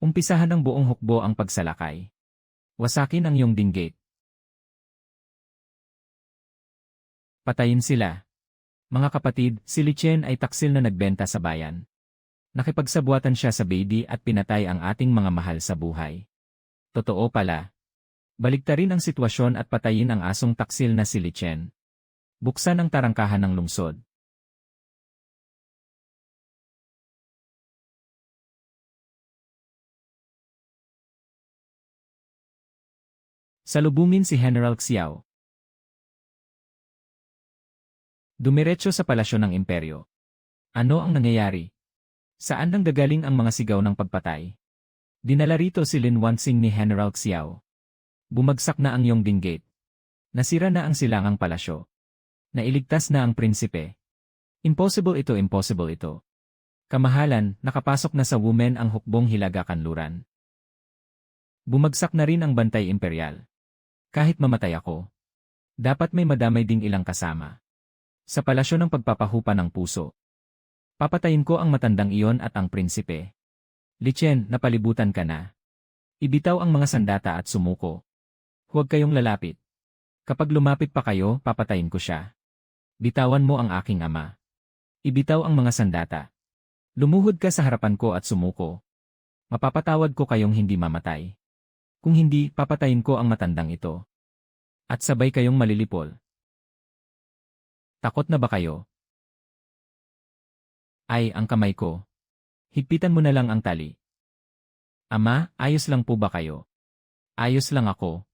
Umpisahan ng buong hukbo ang pagsalakay. Wasakin ang Yongding Gate. Patayin sila. Mga kapatid, si Li Chen ay taksil na nagbenta sa bayan. Nakipagsabuatan siya sa baby at pinatay ang ating mga mahal sa buhay. Totoo pala. Baliktarin ang sitwasyon at patayin ang asong taksil na si Li Chen. Buksan ang tarangkahan ng lungsod. Salubungin si General Xiao. Dumiretso sa palasyo ng imperyo. Ano ang nangyayari? Saan nang gagaling ang mga sigaw ng pagpatay? Dinala rito si Lin Wanxing ni General Xiao. Bumagsak na ang Yongding Gate. Nasira na ang silangang palasyo. Nailigtas na ang prinsipe. Impossible ito, impossible ito. Kamahalan, nakapasok na sa women ang hukbong Hilaga Kanluran. Bumagsak na rin ang bantay imperial. Kahit mamatay ako, dapat may madamay ding ilang kasama. Sa palasyo ng pagpapahupa ng puso. Papatayin ko ang matandang iyon at ang prinsipe. Li Chen, napalibutan ka na. Ibitaw ang mga sandata at sumuko. Huwag kayong lalapit. Kapag lumapit pa kayo, papatayin ko siya. Bitawan mo ang aking ama. Ibitaw ang mga sandata. Lumuhod ka sa harapan ko at sumuko. Mapapatawad ko kayong hindi mamatay. Kung hindi, papatayin ko ang matandang ito. At sabay kayong malilipol. Takot na ba kayo? Ay, ang kamay ko. Higpitan mo na lang ang tali. Ama, ayos lang po ba kayo? Ayos lang ako.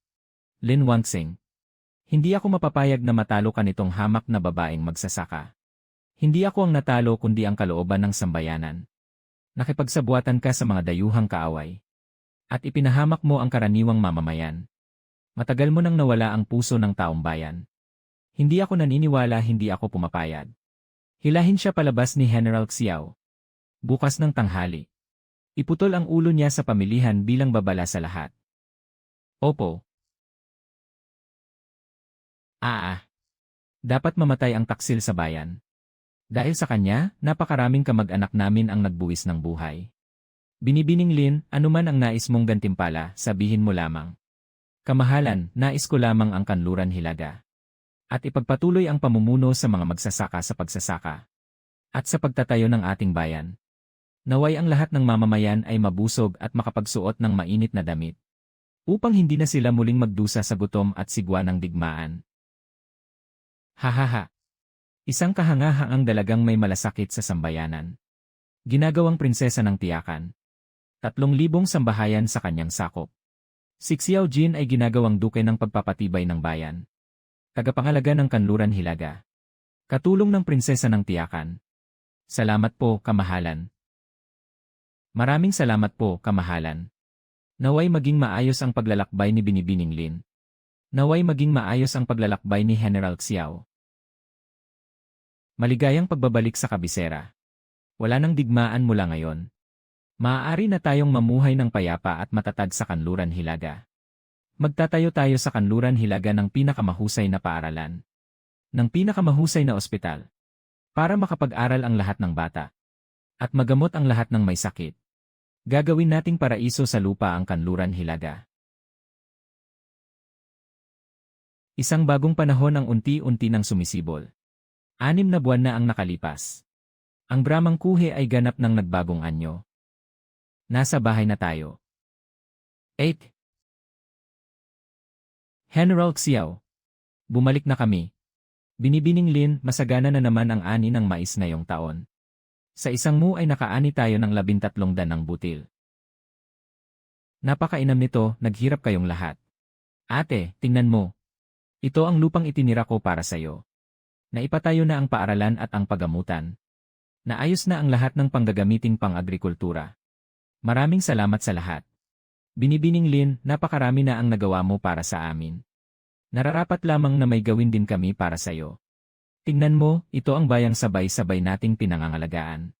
Lin Wanxing. Hindi ako mapapayag na matalo ka nitong hamak na babaeng magsasaka. Hindi ako ang natalo kundi ang kalooban ng sambayanan. Nakipagsabuatan ka sa mga dayuhang kaaway. At ipinahamak mo ang karaniwang mamamayan. Matagal mo nang nawala ang puso ng taong bayan. Hindi ako naniniwala, hindi ako pumapayag. Hilahin siya palabas ni General Xiao. Bukas ng tanghali. Iputol ang ulo niya sa pamilihan bilang babala sa lahat. Opo. Dapat mamatay ang taksil sa bayan. Dahil sa kanya, napakaraming kamag-anak namin ang nagbuwis ng buhay. Binibining Lin, anuman ang nais mong gantimpala, sabihin mo lamang. Kamahalan, nais ko lamang ang kanluran Hilaga. At ipagpatuloy ang pamumuno sa mga magsasaka sa pagsasaka. At sa pagtatayo ng ating bayan. Naway ang lahat ng mamamayan ay mabusog at makapagsuot ng mainit na damit. Upang hindi na sila muling magdusa sa gutom at sigwa ng digmaan. Hahaha. Isang kahangahangang dalagang may malasakit sa sambayanan. Ginagawang prinsesa ng tiyakan. 3,000 sambahayan sa kanyang sakop. Si Xiao Jin ay ginagawang duke ng pagpapatibay ng bayan. Tagapangalaga ng kanluran Hilaga. Katulong ng prinsesa ng tiyakan. Salamat po, kamahalan. Maraming salamat po, kamahalan. Naway maging maayos ang paglalakbay ni Binibining Lin. Naway maging maayos ang paglalakbay ni General Xiao. Maligayang pagbabalik sa kabisera. Wala nang digmaan mula ngayon. Maaari na tayong mamuhay ng payapa at matatag sa kanluran Hilaga. Magtatayo tayo sa kanluran Hilaga ng pinakamahusay na paaralan. Ng pinakamahusay na ospital. Para makapag-aral ang lahat ng bata. At magamot ang lahat ng may sakit. Gagawin nating paraiso sa lupa ang kanluran Hilaga. Isang bagong panahon ang unti-unti nang sumisibol. 6 na buwan na ang nakalipas. Ang Bramang Kuhe ay ganap ng nagbagong anyo. Nasa bahay na tayo. 8. General Xiao. Bumalik na kami. Binibining Lin, masagana na naman ang ani ng mais ngayong taon. Sa isang mu ay nakaani tayo ng 13 danang butil. Napakainam nito, naghirap kayong lahat. Ate, tingnan mo. Ito ang lupang itinira ko para sayo. Naipatayo na ang paaralan at ang pagamutan. Naayos na ang lahat ng panggagamiting pang-agrikultura. Maraming salamat sa lahat. Binibining Lin, napakarami na ang nagawa mo para sa amin. Nararapat lamang na may gawin din kami para sayo. Tingnan mo, ito ang bayang sabay-sabay nating pinangangalagaan.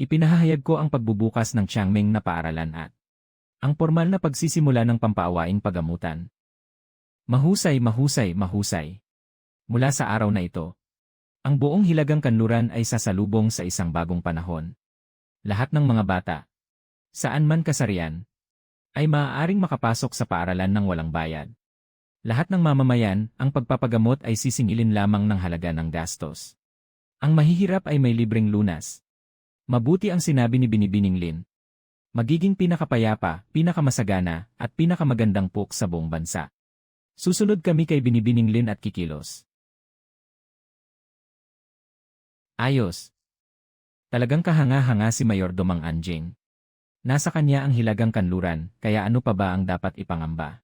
Ipinahahayag ko ang pagbubukas ng Qiangming na paaralan at ang formal na pagsisimula ng pampaawaing pagamutan. Mahusay, mahusay, mahusay. Mula sa araw na ito, ang buong Hilagang Kanluran ay sasalubong sa isang bagong panahon. Lahat ng mga bata, saan man kasarian, ay maaaring makapasok sa paaralan ng walang bayad. Lahat ng mamamayan, ang pagpapagamot ay sisingilin lamang ng halaga ng gastos. Ang mahihirap ay may libreng lunas. Mabuti ang sinabi ni Binibining Lin. Magiging pinakapayapa, pinakamasagana, at pinakamagandang puk sa buong bansa. Susunod kami kay Binibining Lin at kikilos. Ayos. Talagang kahanga-hanga si Mayordomang Anjing. Nasa kanya ang hilagang kanluran, kaya ano pa ba ang dapat ipangamba?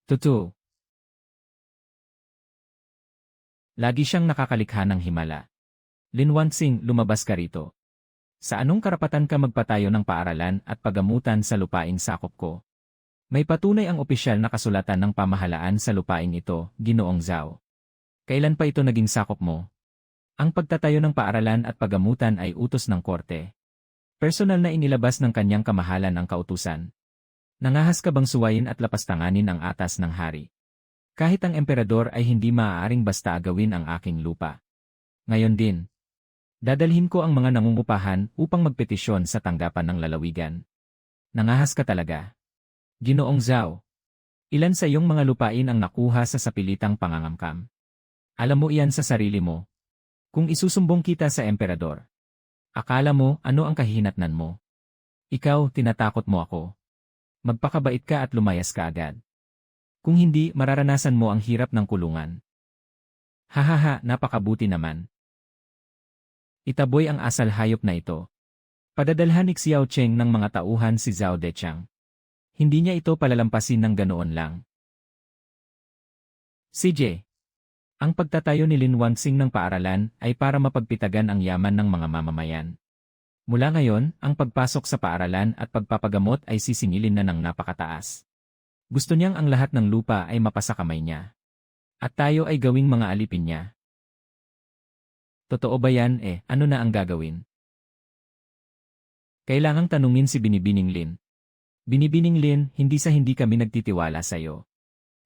Totoo. Lagi siyang nakakalikha ng himala. Lin Wansing, lumabas ka rito. Sa anong karapatan ka magpatayo ng paaralan at pagamutan sa lupaing sakop ko? May patunay ang opisyal na kasulatan ng pamahalaan sa lupaing ito, Ginoong Zhao. Kailan pa ito naging sakop mo? Ang pagtatayo ng paaralan at pagamutan ay utos ng korte. Personal na inilabas ng kanyang kamahalan ang kautusan. Nangahas ka bang suwayin at lapastanganin ang atas ng hari? Kahit ang emperador ay hindi maaaring basta agawin ang aking lupa. Ngayon din, dadalhin ko ang mga nangungupahan upang magpetisyon sa tanggapan ng lalawigan. Nangahas ka talaga. Ginoong Zhao. Ilan sa iyong mga lupain ang nakuha sa sapilitang pangangamkam? Alam mo iyan sa sarili mo. Kung isusumbong kita sa emperador, akala mo ano ang kahihinatnan mo? Ikaw, tinatakot mo ako. Magpakabait ka at lumayas ka agad. Kung hindi, mararanasan mo ang hirap ng kulungan. Hahaha, napakabuti naman. Itaboy ang asal hayop na ito. Padadalhan ni Xiao Cheng ng mga tauhan si Zhao Deqiang. Hindi niya ito palalampasin ng ganoon lang. CJ. Ang pagtatayo ni Lin Wansing ng paaralan ay para mapagpitagan ang yaman ng mga mamamayan. Mula ngayon, ang pagpasok sa paaralan at pagpapagamot ay sisingilin na ng napakataas. Gusto niyang ang lahat ng lupa ay mapasa kamay niya. At tayo ay gawing mga alipin niya. Totoo ba yan ano na ang gagawin? Kailangang tanungin si Binibining Lin. Binibining Lin, hindi sa hindi kami nagtitiwala sa iyo.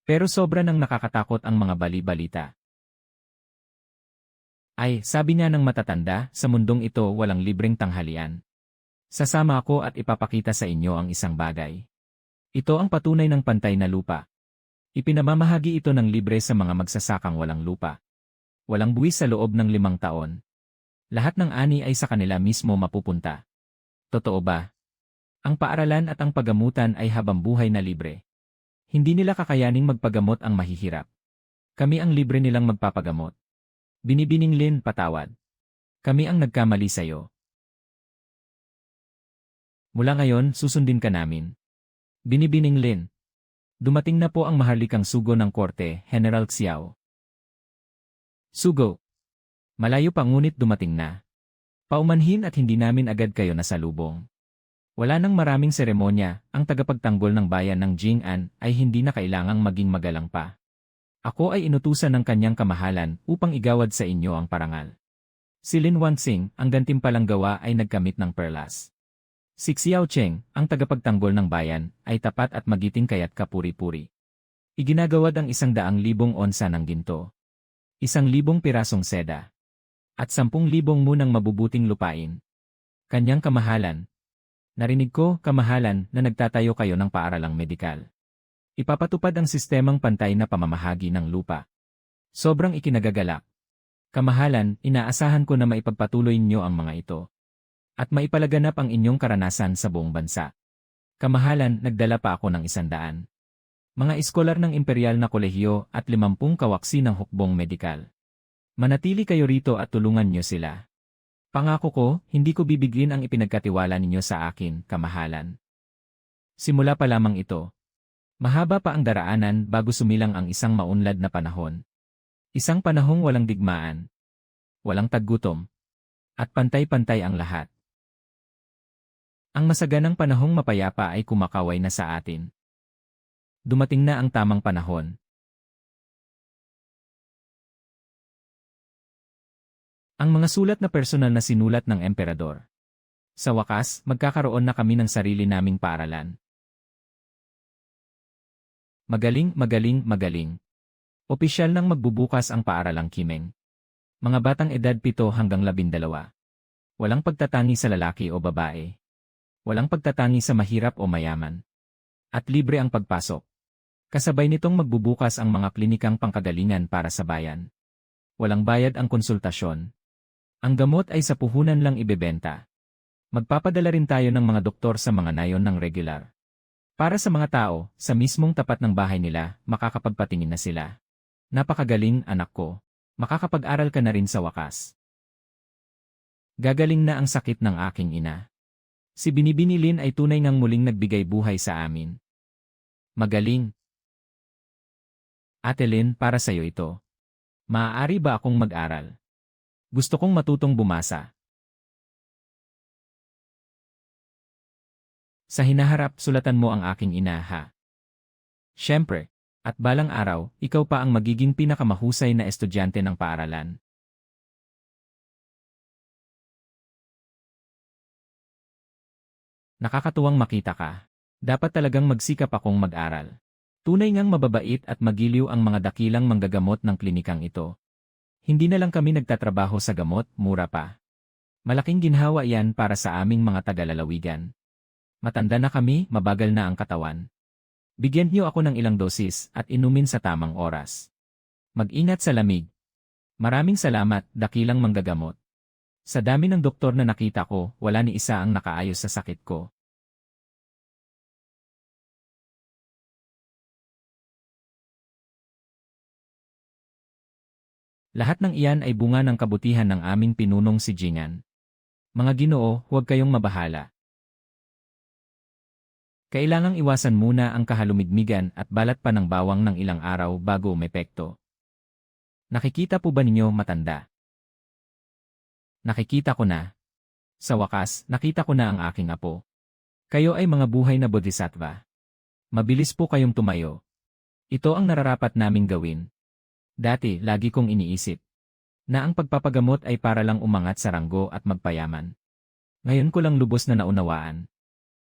Pero sobra nang nakakatakot ang mga bali-balita. Ay, sabi niya ng matatanda, sa mundong ito walang libreng tanghalian. Sasama ako at ipapakita sa inyo ang isang bagay. Ito ang patunay ng pantay na lupa. Ipinamamahagi ito ng libre sa mga magsasakang walang lupa. Walang buwis sa loob ng 5 taon. Lahat ng ani ay sa kanila mismo mapupunta. Totoo ba? Ang paaralan at ang pagamutan ay habambuhay na libre. Hindi nila kakayaning magpagamot ang mahihirap. Kami ang libre nilang magpapagamot. Binibining Lin, patawad. Kami ang nagkamali sa iyo. Mula ngayon, susundin ka namin. Binibining Lin. Dumating na po ang maharlikang sugo ng korte, General Xiao. Sugo. Malayo pa ngunit dumating na. Paumanhin at hindi namin agad kayo nasalubong. Wala nang maraming seremonya, ang tagapagtanggol ng bayan ng Jing'an ay hindi na kailangang maging magalang pa. Ako ay inutusan ng kanyang kamahalan upang igawad sa inyo ang parangal. Si Lin Wansing, ang gantimpalang gawa ay nagkamit ng perlas. Si Xiao Cheng, ang tagapagtanggol ng bayan, ay tapat at magiting kaya't kapuri-puri. Iginagawad ang 100,000 onsa ng ginto. 1,000 pirasong seda. At 10,000 munang mabubuting lupain. Kanyang kamahalan. Narinig ko, kamahalan, na nagtatayo kayo ng paaralang medikal. Ipapatupad ang sistemang pantay na pamamahagi ng lupa. Sobrang ikinagagalak. Kamahalan, inaasahan ko na maipagpatuloy niyo ang mga ito. At maipalaganap ang inyong karanasan sa buong bansa. Kamahalan, nagdala pa ako ng 100. Mga iskolar ng imperial na kolehiyo at 50 kawaksi ng hukbong medikal. Manatili kayo rito at tulungan niyo sila. Pangako ko, hindi ko bibigin ang ipinagkatiwala ninyo sa akin, kamahalan. Simula pa lamang ito. Mahaba pa ang daraanan bago sumilang ang isang maunlad na panahon. Isang panahong walang digmaan. Walang taggutom. At pantay-pantay ang lahat. Ang masaganang panahong mapayapa ay kumakaway na sa atin. Dumating na ang tamang panahon. Ang mga sulat na personal na sinulat ng emperador. Sa wakas, magkakaroon na kami ng sarili naming paaralan. Magaling, magaling, magaling. Opisyal nang magbubukas ang paaralang Kimeng. Mga batang edad 7 hanggang 12. Walang pagtatangi sa lalaki o babae. Walang pagtatangi sa mahirap o mayaman. At libre ang pagpasok. Kasabay nitong magbubukas ang mga klinikang pangkagalingan para sa bayan. Walang bayad ang konsultasyon. Ang gamot ay sa puhunan lang ibebenta. Magpapadala rin tayo ng mga doktor sa mga nayon ng regular. Para sa mga tao, sa mismong tapat ng bahay nila, makakapagpatingin na sila. Napakagaling, anak ko. Makakapag-aral ka na rin sa wakas. Gagaling na ang sakit ng aking ina. Si Binibini Lin ay tunay ngang muling nagbigay buhay sa amin. Magaling. Ate Lin, para sa'yo ito. Maaari ba akong mag-aral? Gusto kong matutong bumasa. Sa hinaharap, sulatan mo ang aking ina, ha? Siyempre. At balang araw, ikaw pa ang magiging pinakamahusay na estudyante ng paaralan. Nakakatuwang makita ka. Dapat talagang magsikap akong mag-aral. Tunay ngang mababait at magiliw ang mga dakilang manggagamot ng klinikang ito. Hindi na lang kami nagtatrabaho sa gamot, mura pa. Malaking ginhawa yan para sa aming mga tagalalawigan. Matanda na kami, mabagal na ang katawan. Bigyan niyo ako ng ilang dosis at inumin sa tamang oras. Mag-ingat sa lamig. Maraming salamat, dakilang manggagamot. Sa dami ng doktor na nakita ko, wala ni isa ang nakaayos sa sakit ko. Lahat ng iyan ay bunga ng kabutihan ng aming pinunong si Jingan. Mga Ginoo, huwag kayong mabahala. Kailangang iwasan muna ang kahalumigmigan at balat pa ng bawang ng ilang araw bago umepekto. Nakikita po ba ninyo, matanda? Nakikita ko na. Sa wakas, nakita ko na ang aking apo. Kayo ay mga buhay na bodhisattva. Mabilis po kayong tumayo. Ito ang nararapat naming gawin. Dati, lagi kong iniisip na ang pagpapagamot ay para lang umangat sa ranggo at magpayaman. Ngayon ko lang lubos na naunawaan.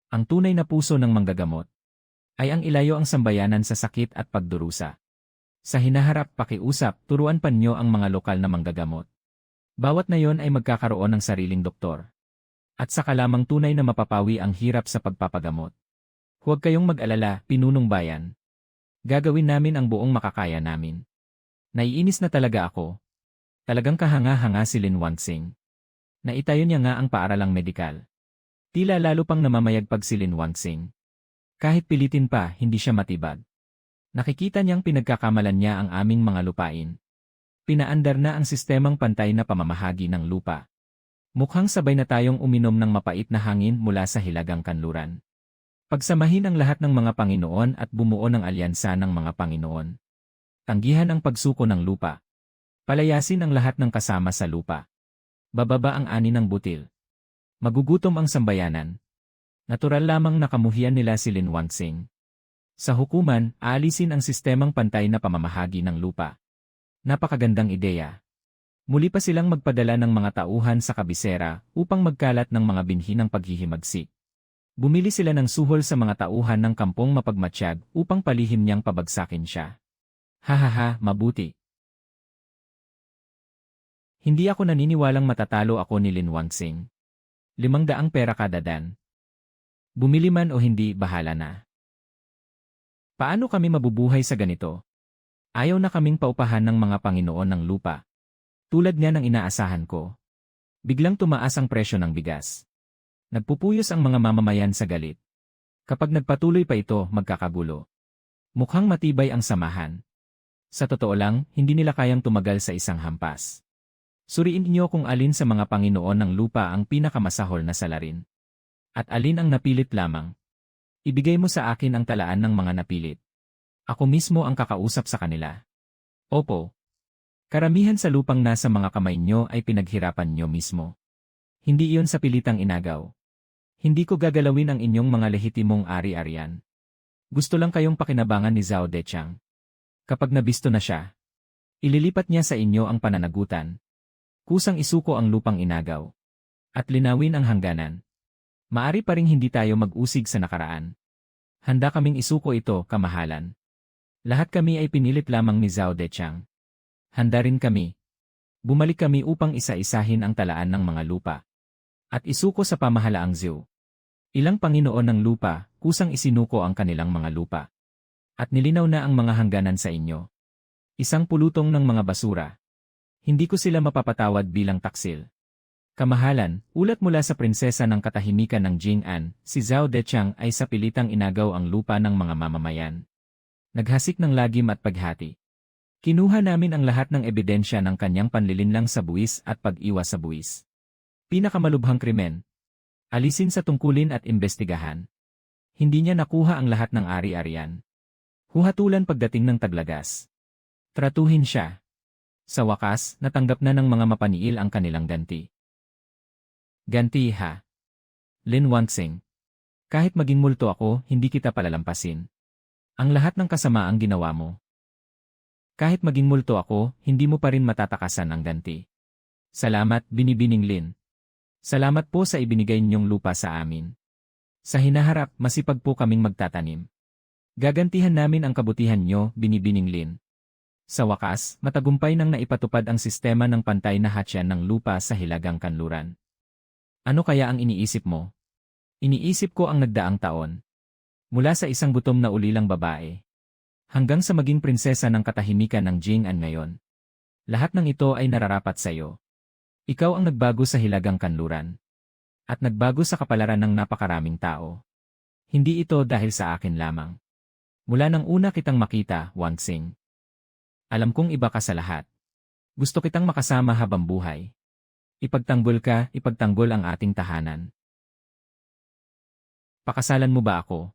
Ang tunay na puso ng manggagamot ay ang ilayo ang sambayanan sa sakit at pagdurusa. Sa hinaharap, pakiusap, turuan pa niyo ang mga lokal na manggagamot. Bawat nayon ay magkakaroon ng sariling doktor. At saka lamang tunay na mapapawi ang hirap sa pagpapagamot. Huwag kayong mag-alala, pinunong bayan. Gagawin namin ang buong makakaya namin. Naiinis na talaga ako. Talagang kahanga-hanga si Lin Wangxing. Naitayo niya nga ang paaralang medikal. Tila lalo pang namamayagpag si Lin Wangxing. Kahit pilitin pa, hindi siya matibag. Nakikita niyang pinagkakamalan niya ang aming mga lupain. Pinaandar na ang sistemang pantay na pamamahagi ng lupa. Mukhang sabay na tayong uminom ng mapait na hangin mula sa hilagang kanluran. Pagsamahin ang lahat ng mga Panginoon at bumuo ng alyansa ng mga Panginoon. Tanggihan ang pagsuko ng lupa. Palayasin ang lahat ng kasama sa lupa. Bababa ang ani ng butil. Magugutom ang sambayanan. Natural lamang nakamuhian nila si Lin Wangxing. Sa hukuman, aalisin ang sistemang pantay na pamamahagi ng lupa. Napakagandang ideya. Muli pa silang magpadala ng mga tauhan sa kabisera upang magkalat ng mga binhi ng paghihimagsik. Bumili sila ng suhol sa mga tauhan ng kampong mapagmatsyag upang palihim niyang pabagsakin siya. Hahaha, mabuti. Hindi ako naniniwalang matatalo ako ni Lin Wangxing. 500 pera kada dan. Bumili man o hindi, bahala na. Paano kami mabubuhay sa ganito? Ayaw na kaming paupahan ng mga Panginoon ng lupa. Tulad nga ng inaasahan ko. Biglang tumaas ang presyo ng bigas. Nagpupuyos ang mga mamamayan sa galit. Kapag nagpatuloy pa ito, magkakagulo. Mukhang matibay ang samahan. Sa totoo lang, hindi nila kayang tumagal sa isang hampas. Suriin niyo kung alin sa mga Panginoon ng lupa ang pinakamasahol na salarin. At alin ang napilit lamang. Ibigay mo sa akin ang talaan ng mga napilit. Ako mismo ang kakausap sa kanila. Opo. Karamihan sa lupang nasa mga kamay nyo ay pinaghirapan nyo mismo. Hindi iyon sa pilitang inagaw. Hindi ko gagalawin ang inyong mga lehitimong ari-arian. Gusto lang kayong pakinabangan ni Zhao Dechang. Kapag nabisto na siya, ililipat niya sa inyo ang pananagutan. Kusang isuko ang lupang inagaw. At linawin ang hangganan. Maari pa ring hindi tayo mag-usig sa nakaraan. Handa kaming isuko ito, kamahalan. Lahat kami ay pinilit lamang ni Zhao Dechang. Handa rin kami. Bumalik kami upang isa-isahin ang talaan ng mga lupa. At isuko sa pamahalaang Zhou. Ilang Panginoon ng lupa, kusang isinuko ang kanilang mga lupa. At nilinaw na ang mga hangganan sa inyo. Isang pulutong ng mga basura. Hindi ko sila mapapatawad bilang taksil. Kamahalan, ulat mula sa prinsesa ng katahimikan ng Jing'an, si Zhao Deqiang ay sa pilitang inagaw ang lupa ng mga mamamayan. Naghasik ng lagim at paghati. Kinuha namin ang lahat ng ebidensya ng kanyang panlilinlang sa buwis at pag-iwas sa buwis. Pinakamalubhang krimen. Alisin sa tungkulin at imbestigahan. Hindi niya nakuha ang lahat ng ari-arian. Huhatulan pagdating ng taglagas. Tratuhin siya. Sa wakas, natanggap na ng mga mapaniil ang kanilang ganti. Ganti ha. Lin Wangxing. Kahit maging multo ako, hindi kita palalampasin. Ang lahat ng kasamaang ginawa mo. Kahit maging multo ako, hindi mo pa rin matatakasan ang ganti. Salamat, Binibining Lin. Salamat po sa ibinigay ninyong lupa sa amin. Sa hinaharap, masipag po kaming magtatanim. Gagantihan namin ang kabutihan nyo, Binibining Lin. Sa wakas, matagumpay nang naipatupad ang sistema ng pantay na hatsyan ng lupa sa Hilagang Kanluran. Ano kaya ang iniisip mo? Iniisip ko ang nagdaang taon. Mula sa isang gutom na ulilang babae. Hanggang sa maging prinsesa ng katahimikan ng Jing'an ngayon. Lahat ng ito ay nararapat sa iyo. Ikaw ang nagbago sa Hilagang Kanluran. At nagbago sa kapalaran ng napakaraming tao. Hindi ito dahil sa akin lamang. Mula nang una kitang makita, Wangxing. Alam kong iba ka sa lahat. Gusto kitang makasama habang buhay. Ipagtanggol ka, ipagtanggol ang ating tahanan. Pakasalan mo ba ako?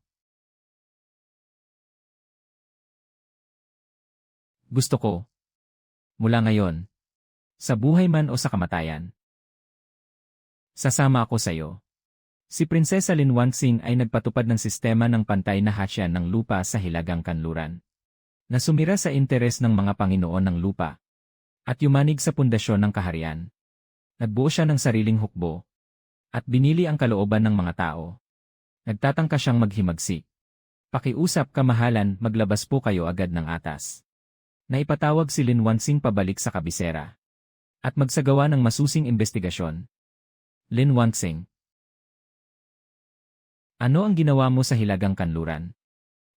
Gusto ko. Mula ngayon. Sa buhay man o sa kamatayan. Sasama ako sa iyo. Si Prinsesa Lin Wangxing ay nagpatupad ng sistema ng pantay na hatsyan ng lupa sa Hilagang Kanluran. Na sumira sa interes ng mga Panginoon ng lupa. At yumanig sa pundasyon ng kaharian. Nagbuo siya ng sariling hukbo. At binili ang kalooban ng mga tao. Nagtatangka siyang maghimagsik. Pakiusap, kamahalan, maglabas po kayo agad ng atas. Naipatawag si Lin Wangxing pabalik sa kabisera. At magsagawa ng masusing investigasyon. Lin Wangxing. Ano ang ginawa mo sa Hilagang Kanluran?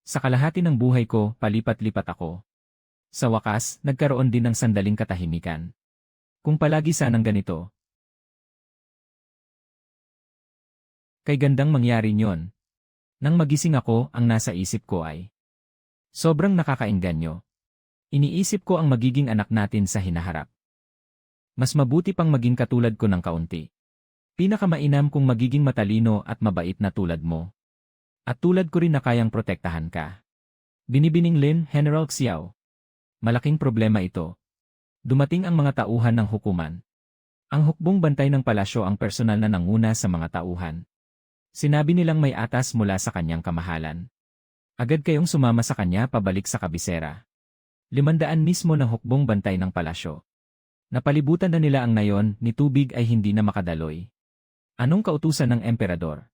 Sa kalahati ng buhay ko, palipat-lipat ako. Sa wakas, nagkaroon din ng sandaling katahimikan. Kung palagi sanang ganito. Kay gandang mangyari nyon. Nang magising ako, ang nasa isip ko ay sobrang nakakaengganyo. Iniisip ko ang magiging anak natin sa hinaharap. Mas mabuti pang maging katulad ko ng kaunti. Pinakamainam kung magiging matalino at mabait na tulad mo. At tulad ko rin na kayang protektahan ka. Binibining Lin, General Xiao. Malaking problema ito. Dumating ang mga tauhan ng hukuman. Ang hukbong bantay ng palasyo ang personal na nanguna sa mga tauhan. Sinabi nilang may atas mula sa kanyang kamahalan. Agad kayong sumama sa kanya pabalik sa kabisera. 500 mismo ng hukbong bantay ng palasyo. Napalibutan na nila ang nayon, ni tubig ay hindi na makadaloy. Anong kautusan ng emperador?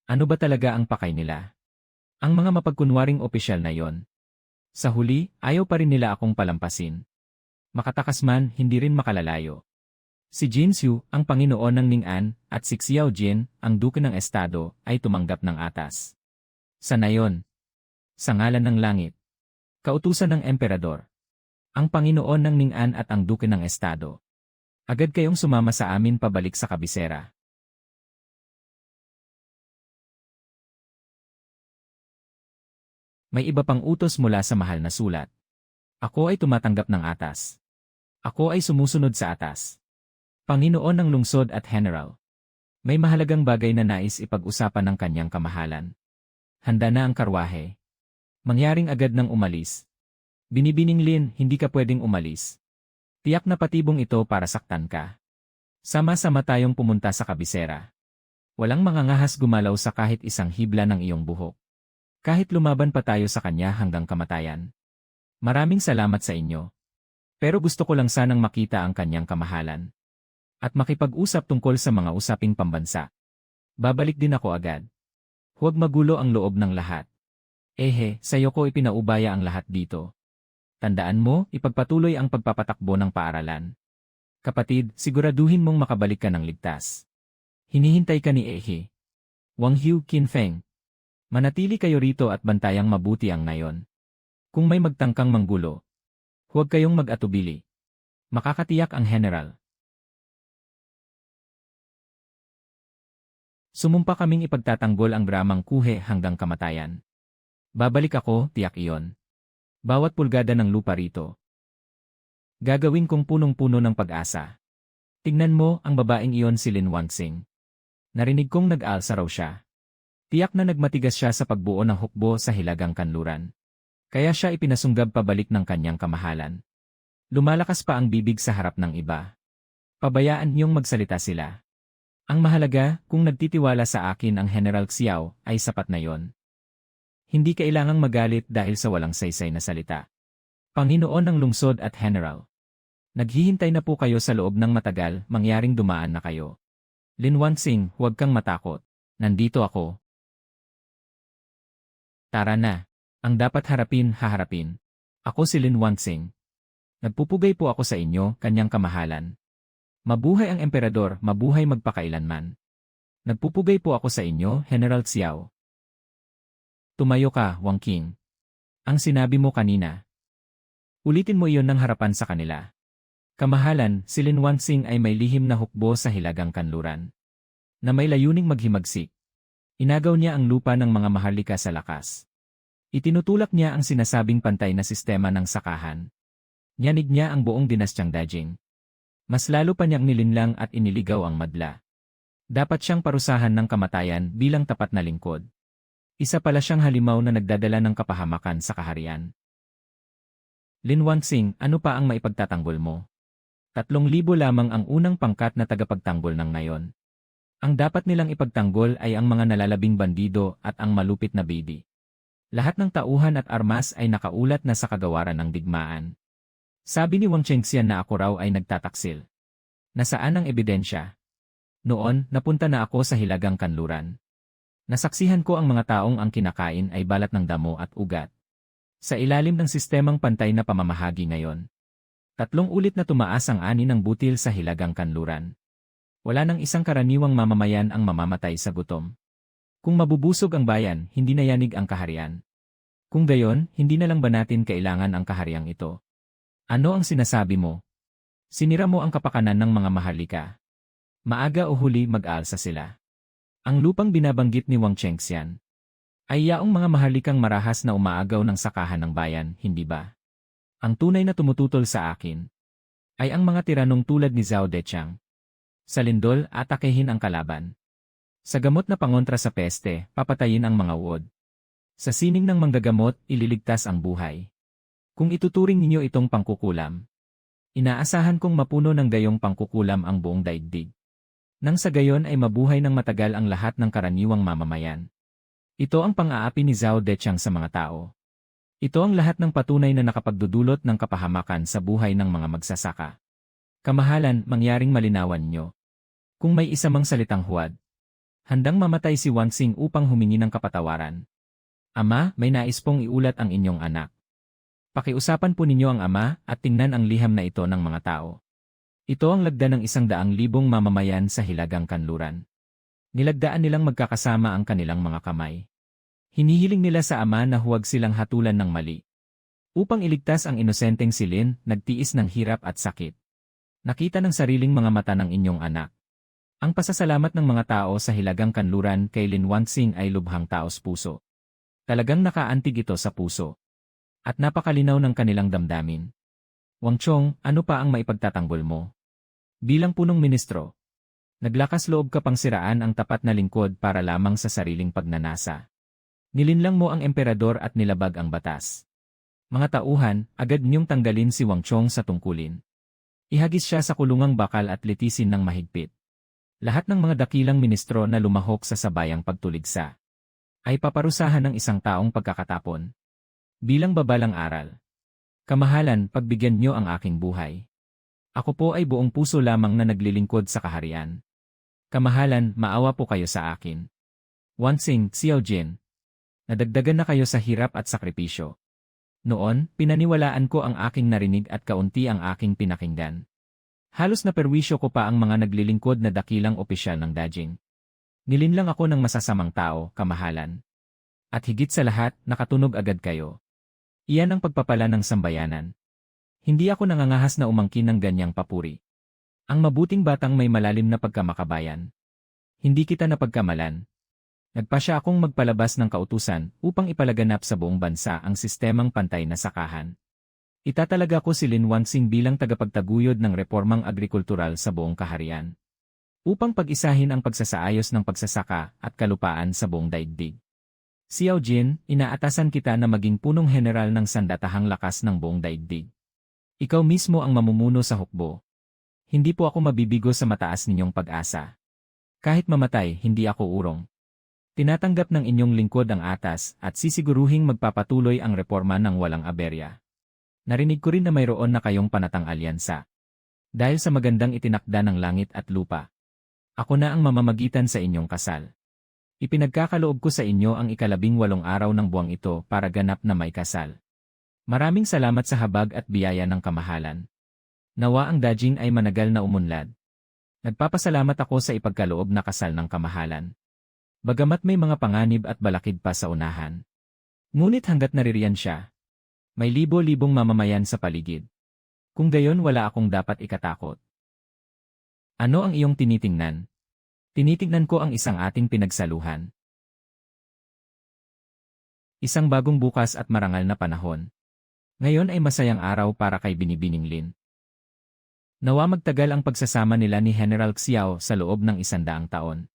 Ano ba talaga ang pakay nila? Ang mga mapagkunwaring opisyal na yon. Sa huli, ayaw pa rin nila akong palampasin. Makatakas man, hindi rin makalalayo. Si Jin Xiu, ang Panginoon ng Ning'an, at si Xiao Jin, ang Duke ng Estado, ay tumanggap ng atas. Sa nayon. Sa ngalan ng langit. Kautusan ng emperador. Ang Panginoon ng Ning'an at ang Duke ng Estado. Agad kayong sumama sa amin pabalik sa kabisera. May iba pang utos mula sa mahal na sulat. Ako ay tumatanggap ng atas. Ako ay sumusunod sa atas. Panginoon ng lungsod at General. May mahalagang bagay na nais ipag-usapan ng kanyang kamahalan. Handa na ang karwahe. Mangyaring agad nang umalis. Binibining Lin, hindi ka pwedeng umalis. Tiyak na patibong ito para saktan ka. Sama-sama tayong pumunta sa kabisera. Walang mangangahas gumalaw sa kahit isang hibla ng iyong buhok. Kahit lumaban pa tayo sa kanya hanggang kamatayan. Maraming salamat sa inyo. Pero gusto ko lang sanang makita ang kanyang kamahalan. At makipag-usap tungkol sa mga usaping pambansa. Babalik din ako agad. Huwag magulo ang loob ng lahat. Sa'yo ko ipinaubaya ang lahat dito. Tandaan mo, ipagpatuloy ang pagpapatakbo ng paaralan. Kapatid, siguraduhin mong makabalik ka ng ligtas. Hinihintay ka ni Ehe. Wang Hu Qinfeng. Manatili kayo rito at bantayang mabuti ang nayon. Kung may magtangkang manggulo, huwag kayong mag-atubili. Makakatiyak ang General. Sumumpa kaming ipagtatanggol ang dramang kuhe hanggang kamatayan. Babalik ako, tiyak iyon. Bawat pulgada ng lupa rito. Gagawin kong punong-puno ng pag-asa. Tignan mo, ang babaeng iyon si Lin Wanxing. Narinig kong nag-alsa raw siya. Tiyak na nagmatigas siya sa pagbuo ng hukbo sa hilagang kanluran. Kaya siya ipinasunggab pabalik ng kanyang kamahalan. Lumalakas pa ang bibig sa harap ng iba. Pabayaan niyong magsalita sila. Ang mahalaga, kung nagtitiwala sa akin ang General Xiao, ay sapat na yon. Hindi kailangang magalit dahil sa walang saysay na salita. Panginoon ng lungsod at General. Naghihintay na po kayo sa loob ng matagal, mangyaring dumaan na kayo. Lin Wanxing, huwag kang matakot. Nandito ako. Tara na. Ang dapat harapin, haharapin. Ako si Lin Wanxing. Nagpupugay po ako sa inyo, kanyang kamahalan. Mabuhay ang emperador, mabuhay magpakailanman. Nagpupugay po ako sa inyo, General Xiao. Tumayo ka, Wang Qing. Ang sinabi mo kanina. Ulitin mo iyon ng harapan sa kanila. Kamahalan, si Lin Wanxing ay may lihim na hukbo sa hilagang kanluran. Na may layuning maghimagsik. Inagaw niya ang lupa ng mga maharlika sa lakas. Itinutulak niya ang sinasabing pantay na sistema ng sakahan. Nyanig niya ang buong dinastyang Dajing. Mas lalo pa niyang nilinlang at iniligaw ang madla. Dapat siyang parusahan ng kamatayan bilang tapat na lingkod. Isa pala siyang halimaw na nagdadala ng kapahamakan sa kaharian. Lin Wanxing, ano pa ang maipagtatanggol mo? 3,000 lamang ang unang pangkat na tagapagtanggol ng ngayon. Ang dapat nilang ipagtanggol ay ang mga nalalabing bandido at ang malupit na bidi. Lahat ng tauhan at armas ay nakaulat na sa kagawaran ng digmaan. Sabi ni Wang Chengxian na ako raw ay nagtataksil. Nasaan ang ebidensya? Noon, napunta na ako sa hilagang kanluran. Nasaksihan ko ang mga taong ang kinakain ay balat ng damo at ugat. Sa ilalim ng sistemang pantay na pamamahagi ngayon. 3 ulit na tumaas ang ani ng butil sa hilagang kanluran. Wala nang isang karaniwang mamamayan ang mamamatay sa gutom. Kung mabubusog ang bayan, hindi na yanig ang kaharian. Kung gayon, hindi na lang ba natin kailangan ang kahariang ito? Ano ang sinasabi mo? Sinira mo ang kapakanan ng mga maharlika. Maaga o huli mag-aalsa sila. Ang lupang binabanggit ni Wang Chengxian ay yaong mga maharlikang marahas na umaagaw ng sakahan ng bayan, hindi ba? Ang tunay na tumututol sa akin ay ang mga tiranong tulad ni Zhao Deqiang. Sa lindol, atakehin ang kalaban. Sa gamot na pangontra sa peste, papatayin ang mga uod. Sa sining ng manggagamot, ililigtas ang buhay. Kung ituturing ninyo itong pangkukulam, inaasahan kong mapuno ng gayong pangkukulam ang buong daigdig. Nang sa gayon ay mabuhay ng matagal ang lahat ng karaniwang mamamayan. Ito ang pang-aapi ni Zhao Deqiang sa mga tao. Ito ang lahat ng patunay na nakapagdudulot ng kapahamakan sa buhay ng mga magsasaka. Kamahalan, mangyaring malinawan nyo. Kung may isa mang salitang huwad, handang mamatay si Wanxing upang humingi ng kapatawaran. Ama, may nais pong iulat ang inyong anak. Pakiusapan po ninyo ang ama at tingnan ang liham na ito ng mga tao. Ito ang lagda ng 100,000 mamamayan sa hilagang kanluran. Nilagdaan nilang magkakasama ang kanilang mga kamay. Hinihiling nila sa ama na huwag silang hatulan ng mali. Upang iligtas ang inosenteng si Lin, nagtiis ng hirap at sakit. Nakita ng sariling mga mata ng inyong anak. Ang pasasalamat ng mga tao sa hilagang kanluran kay Lin Wanxing ay lubhang taos puso. Talagang nakaantig ito sa puso. At napakalinaw ng kanilang damdamin. Wang Chong, ano pa ang maipagtatanggol mo? Bilang punong ministro, naglakas loob ka pang siraan ang tapat na lingkod para lamang sa sariling pagnanasa. Nilinlang mo ang emperador at nilabag ang batas. Mga tauhan, agad niyong tanggalin si Wang Chong sa tungkulin. Ihagis siya sa kulungang bakal at litisin ng mahigpit. Lahat ng mga dakilang ministro na lumahok sa sabayang pagtuligsa ay paparusahan ng isang taong pagkakatapon. Bilang babalang aral. Kamahalan, pagbigyan niyo ang aking buhay. Ako po ay buong puso lamang na naglilingkod sa kaharian. Kamahalan, maawa po kayo sa akin. Wanxing, Xiao Jin. Nadagdagan na kayo sa hirap at sakripisyo. Noon, pinaniwalaan ko ang aking narinig at kaunti ang aking pinakinggan. Halos na perwisyo ko pa ang mga naglilingkod na dakilang opisyal ng Dajing. Nilinlang ako ng masasamang tao, kamahalan. At higit sa lahat, nakatunog agad kayo. Iyan ang pagpapala ng sambayanan. Hindi ako nangangahas na umangkin ng ganyang papuri. Ang mabuting batang may malalim na pagkamakabayan. Hindi kita napagkamalan. Nagpasya akong magpalabas ng kautusan upang ipalaganap sa buong bansa ang sistemang pantay na sakahan. Itatalaga ko si Lin Wangxing bilang tagapagtaguyod ng reformang agrikultural sa buong kaharian. Upang pag-isahin ang pagsasaayos ng pagsasaka at kalupaan sa buong daigdig. Xiao Jin, inaatasan kita na maging punong general ng sandatahang lakas ng buong daigdig. Ikaw mismo ang mamumuno sa hukbo. Hindi po ako mabibigo sa mataas ninyong pag-asa. Kahit mamatay, hindi ako urong. Tinatanggap ng inyong lingkod ang atas at sisiguruhing magpapatuloy ang reforma ng walang aberya. Narinig ko rin na mayroon na kayong panatang alyansa. Dahil sa magandang itinakda ng langit at lupa. Ako na ang mamamagitan sa inyong kasal. Ipinagkakaloob ko sa inyo ang 18 araw ng buwang ito para ganap na may kasal. Maraming salamat sa habag at biyaya ng kamahalan. Nawa ang dajin ay managal na umunlad. Nagpapasalamat ako sa ipagkaloob na kasal ng kamahalan. Bagamat may mga panganib at balakid pa sa unahan. Ngunit hanggat naririyan siya, may libo-libong mamamayan sa paligid. Kung gayon wala akong dapat ikatakot. Ano ang iyong tinitingnan? Tinitingnan ko ang isang ating pinagsaluhan. Isang bagong bukas at marangal na panahon. Ngayon ay masayang araw para kay Binibining Lin. Nawa magtagal ang pagsasama nila ni General Xiao sa loob ng 100 taon.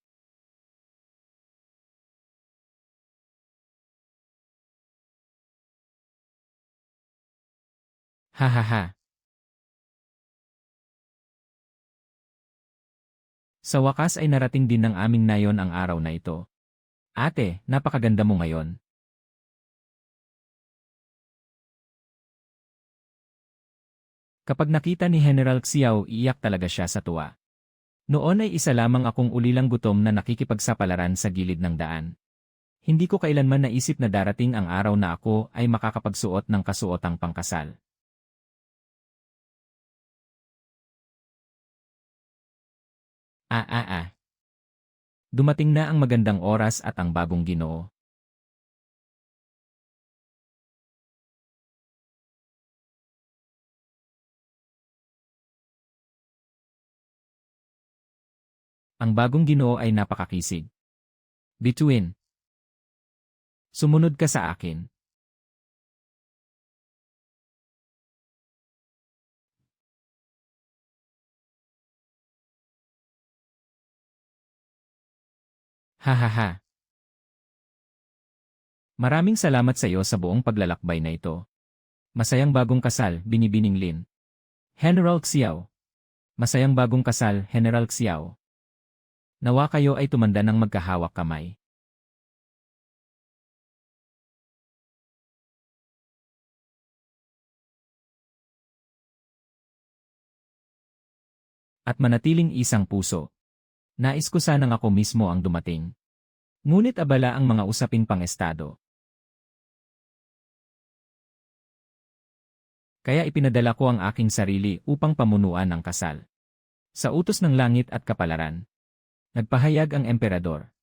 Ha ha ha. Sa wakas ay narating din ng aming nayon ang araw na ito. Ate, napakaganda mo ngayon. Kapag nakita ni General Xiao, iiyak talaga siya sa tuwa. Noon ay isa lamang akong ulilang gutom na nakikipagsapalaran sa gilid ng daan. Hindi ko kailanman naisip na darating ang araw na ako ay makakapagsuot ng kasuotang pangkasal. Ah. Dumating na ang magandang oras at ang bagong Ginoo. Ang bagong Ginoo ay napakakisig. Bituin. Sumunod ka sa akin. Ha ha ha. Maraming salamat sa iyo sa buong paglalakbay na ito. Masayang bagong kasal, Binibining Lin. General Xiao. Masayang bagong kasal, General Xiao. Nawa kayo ay tumanda ng magkahawak kamay. At manatiling isang puso. Nais ko sanang ako mismo ang dumating. Ngunit abala ang mga usaping pang-estado. Kaya ipinadala ko ang aking sarili upang pamunuan ang kasal. Sa utos ng langit at kapalaran. Nagpahayag ang emperador.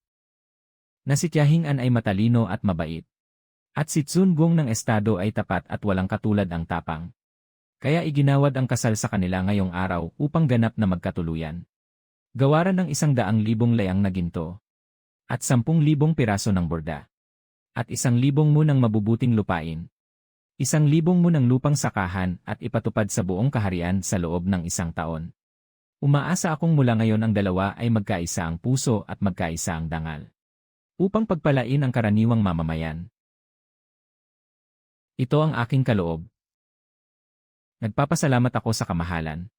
Na si Tiahing An ay matalino at mabait. At si Tsun Gong ng estado ay tapat at walang katulad ang tapang. Kaya iginawad ang kasal sa kanila ngayong araw upang ganap na magkatuluyan. Gawaran ng 100,000 layang na ginto. At 10,000 piraso ng borda. At 1,000 munang mabubuting lupain. 1,000 munang lupang sakahan at ipatupad sa buong kaharian sa loob ng 1 taon. Umaasa akong mula ngayon ang dalawa ay magkaisa ang puso at magkaisa ang dangal. Upang pagpalain ang karaniwang mamamayan. Ito ang aking kaloob. Nagpapasalamat ako sa kamahalan.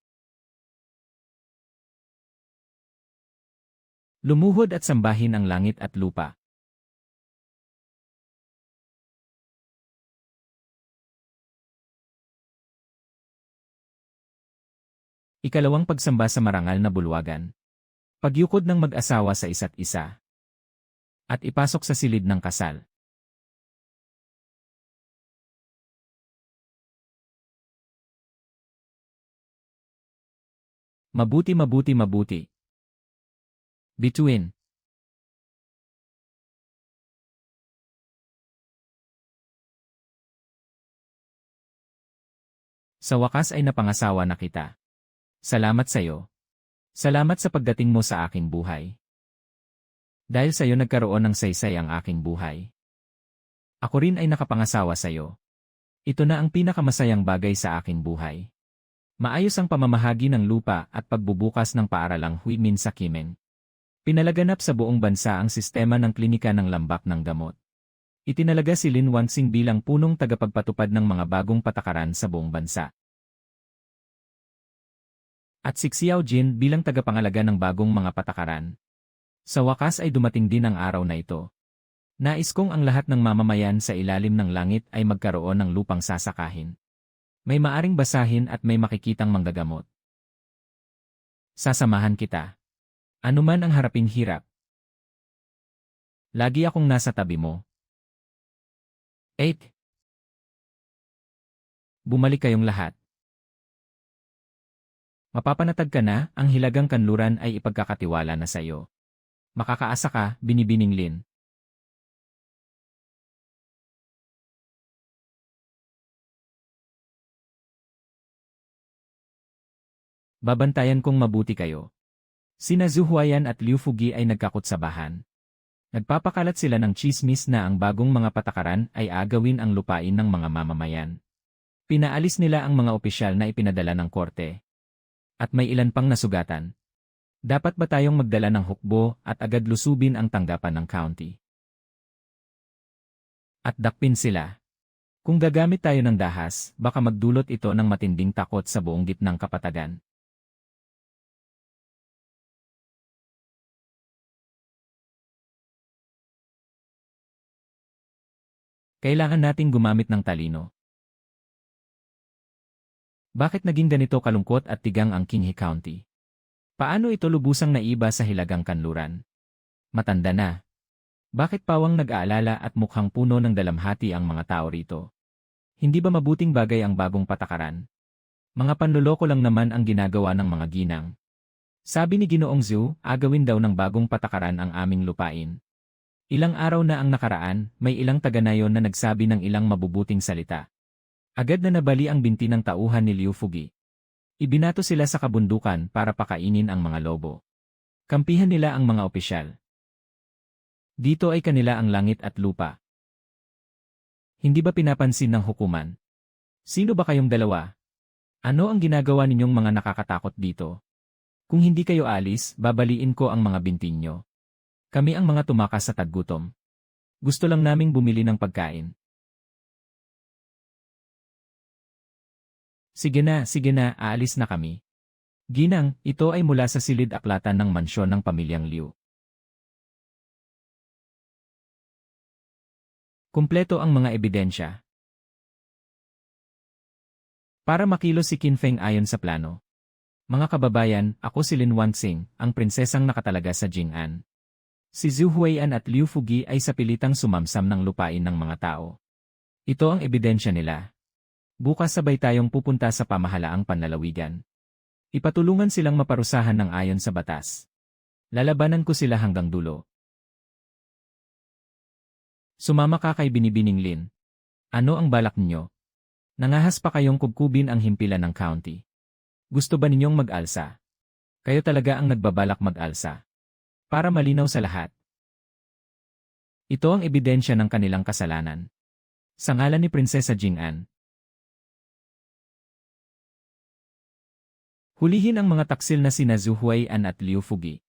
Lumuhod at sambahin ang langit at lupa. Ikalawang pagsamba sa marangal na bulwagan. Pagyukod ng mag-asawa sa isa't isa. At ipasok sa silid ng kasal. Mabuti. Bituin. Sa wakas ay napangasawa na kita. Salamat sa'yo. Salamat sa pagdating mo sa aking buhay. Dahil sa'yo nagkaroon ng saysay ang aking buhay. Ako rin ay nakapangasawa sa'yo. Ito na ang pinakamasayang bagay sa aking buhay. Maayos ang pamamahagi ng lupa at pagbubukas ng paaralang Huimin sa Kimeng. Pinalaganap sa buong bansa ang sistema ng klinika ng lambak ng gamot. Itinalaga si Lin Wanxing bilang punong tagapagpatupad ng mga bagong patakaran sa buong bansa. At si Xiao Jin bilang tagapangalaga ng bagong mga patakaran. Sa wakas ay dumating din ang araw na ito. Nais kong ang lahat ng mamamayan sa ilalim ng langit ay magkaroon ng lupang sasakahin. May maaring basahin at may makikitang manggagamot. Sasamahan kita. Anuman ang haraping hirap. Lagi akong nasa tabi mo. 8. Bumalik kayong lahat. Mapapanatag ka na, ang hilagang kanluran ay ipagkakatiwala na sa iyo. Makakaasa ka, Binibining Lin. Babantayan kong mabuti kayo. Sina Zhu Huayan at Liu Fugi ay nagkakutsabahan. Nagpapakalat sila ng chismis na ang bagong mga patakaran ay agawin ang lupain ng mga mamamayan. Pinaalis nila ang mga opisyal na ipinadala ng korte. At may ilan pang nasugatan. Dapat ba tayong magdala ng hukbo at agad lusubin ang tanggapan ng county? At dakpin sila. Kung gagamit tayo ng dahas, baka magdulot ito ng matinding takot sa buong gitnang kapatagan. Kailangan nating gumamit ng talino. Bakit naging ganito kalungkot at tigang ang Qinghe County? Paano ito lubusang naiba sa hilagang kanluran? Matanda na. Bakit pawang nag-aalala at mukhang puno ng dalamhati ang mga tao rito? Hindi ba mabuting bagay ang bagong patakaran? Mga panloloko lang naman ang ginagawa ng mga ginang. Sabi ni Ginoong Zhu, agawin daw ng bagong patakaran ang aming lupain. Ilang araw na ang nakaraan, may ilang taga-nayon na nagsabi ng ilang mabubuting salita. Agad na nabali ang binti ng tauhan ni Liu Fugi. Ibinato sila sa kabundukan para pakainin ang mga lobo. Kampihan nila ang mga opisyal. Dito ay kanila ang langit at lupa. Hindi ba pinapansin ng hukuman? Sino ba kayong dalawa? Ano ang ginagawa ninyong mga nakakatakot dito? Kung hindi kayo alis, babaliin ko ang mga binti nyo. Kami ang mga tumakas sa taggutom. Gusto lang naming bumili ng pagkain. Sige na, aalis na kami. Ginang, ito ay mula sa silid-aklatan ng mansyon ng pamilyang Liu. Kumpleto ang mga ebidensya. Para makilos si Qin Feng ayon sa plano. Mga kababayan, ako si Lin Wanxing, ang prinsesang nakatalaga sa Jing'an. Si Zhu Huayan at Liu Fugi ay sapilitang sumamsam ng lupain ng mga tao. Ito ang ebidensya nila. Bukas sabay tayong pupunta sa pamahalaang panlalawigan. Ipatulungan silang maparusahan ng ayon sa batas. Lalabanan ko sila hanggang dulo. Sumama ka kay Binibining Lin. Ano ang balak ninyo? Nangahas pa kayong kubkubin ang himpilan ng county. Gusto ba ninyong mag-alsa? Kayo talaga ang nagbabalak mag-alsa. Para malinaw sa lahat. Ito ang ebidensya ng kanilang kasalanan. Sa ngalan ni Prinsesa Jing'an. Hulihin ang mga taksil na sina Zhu Huayan at Liu Fugi.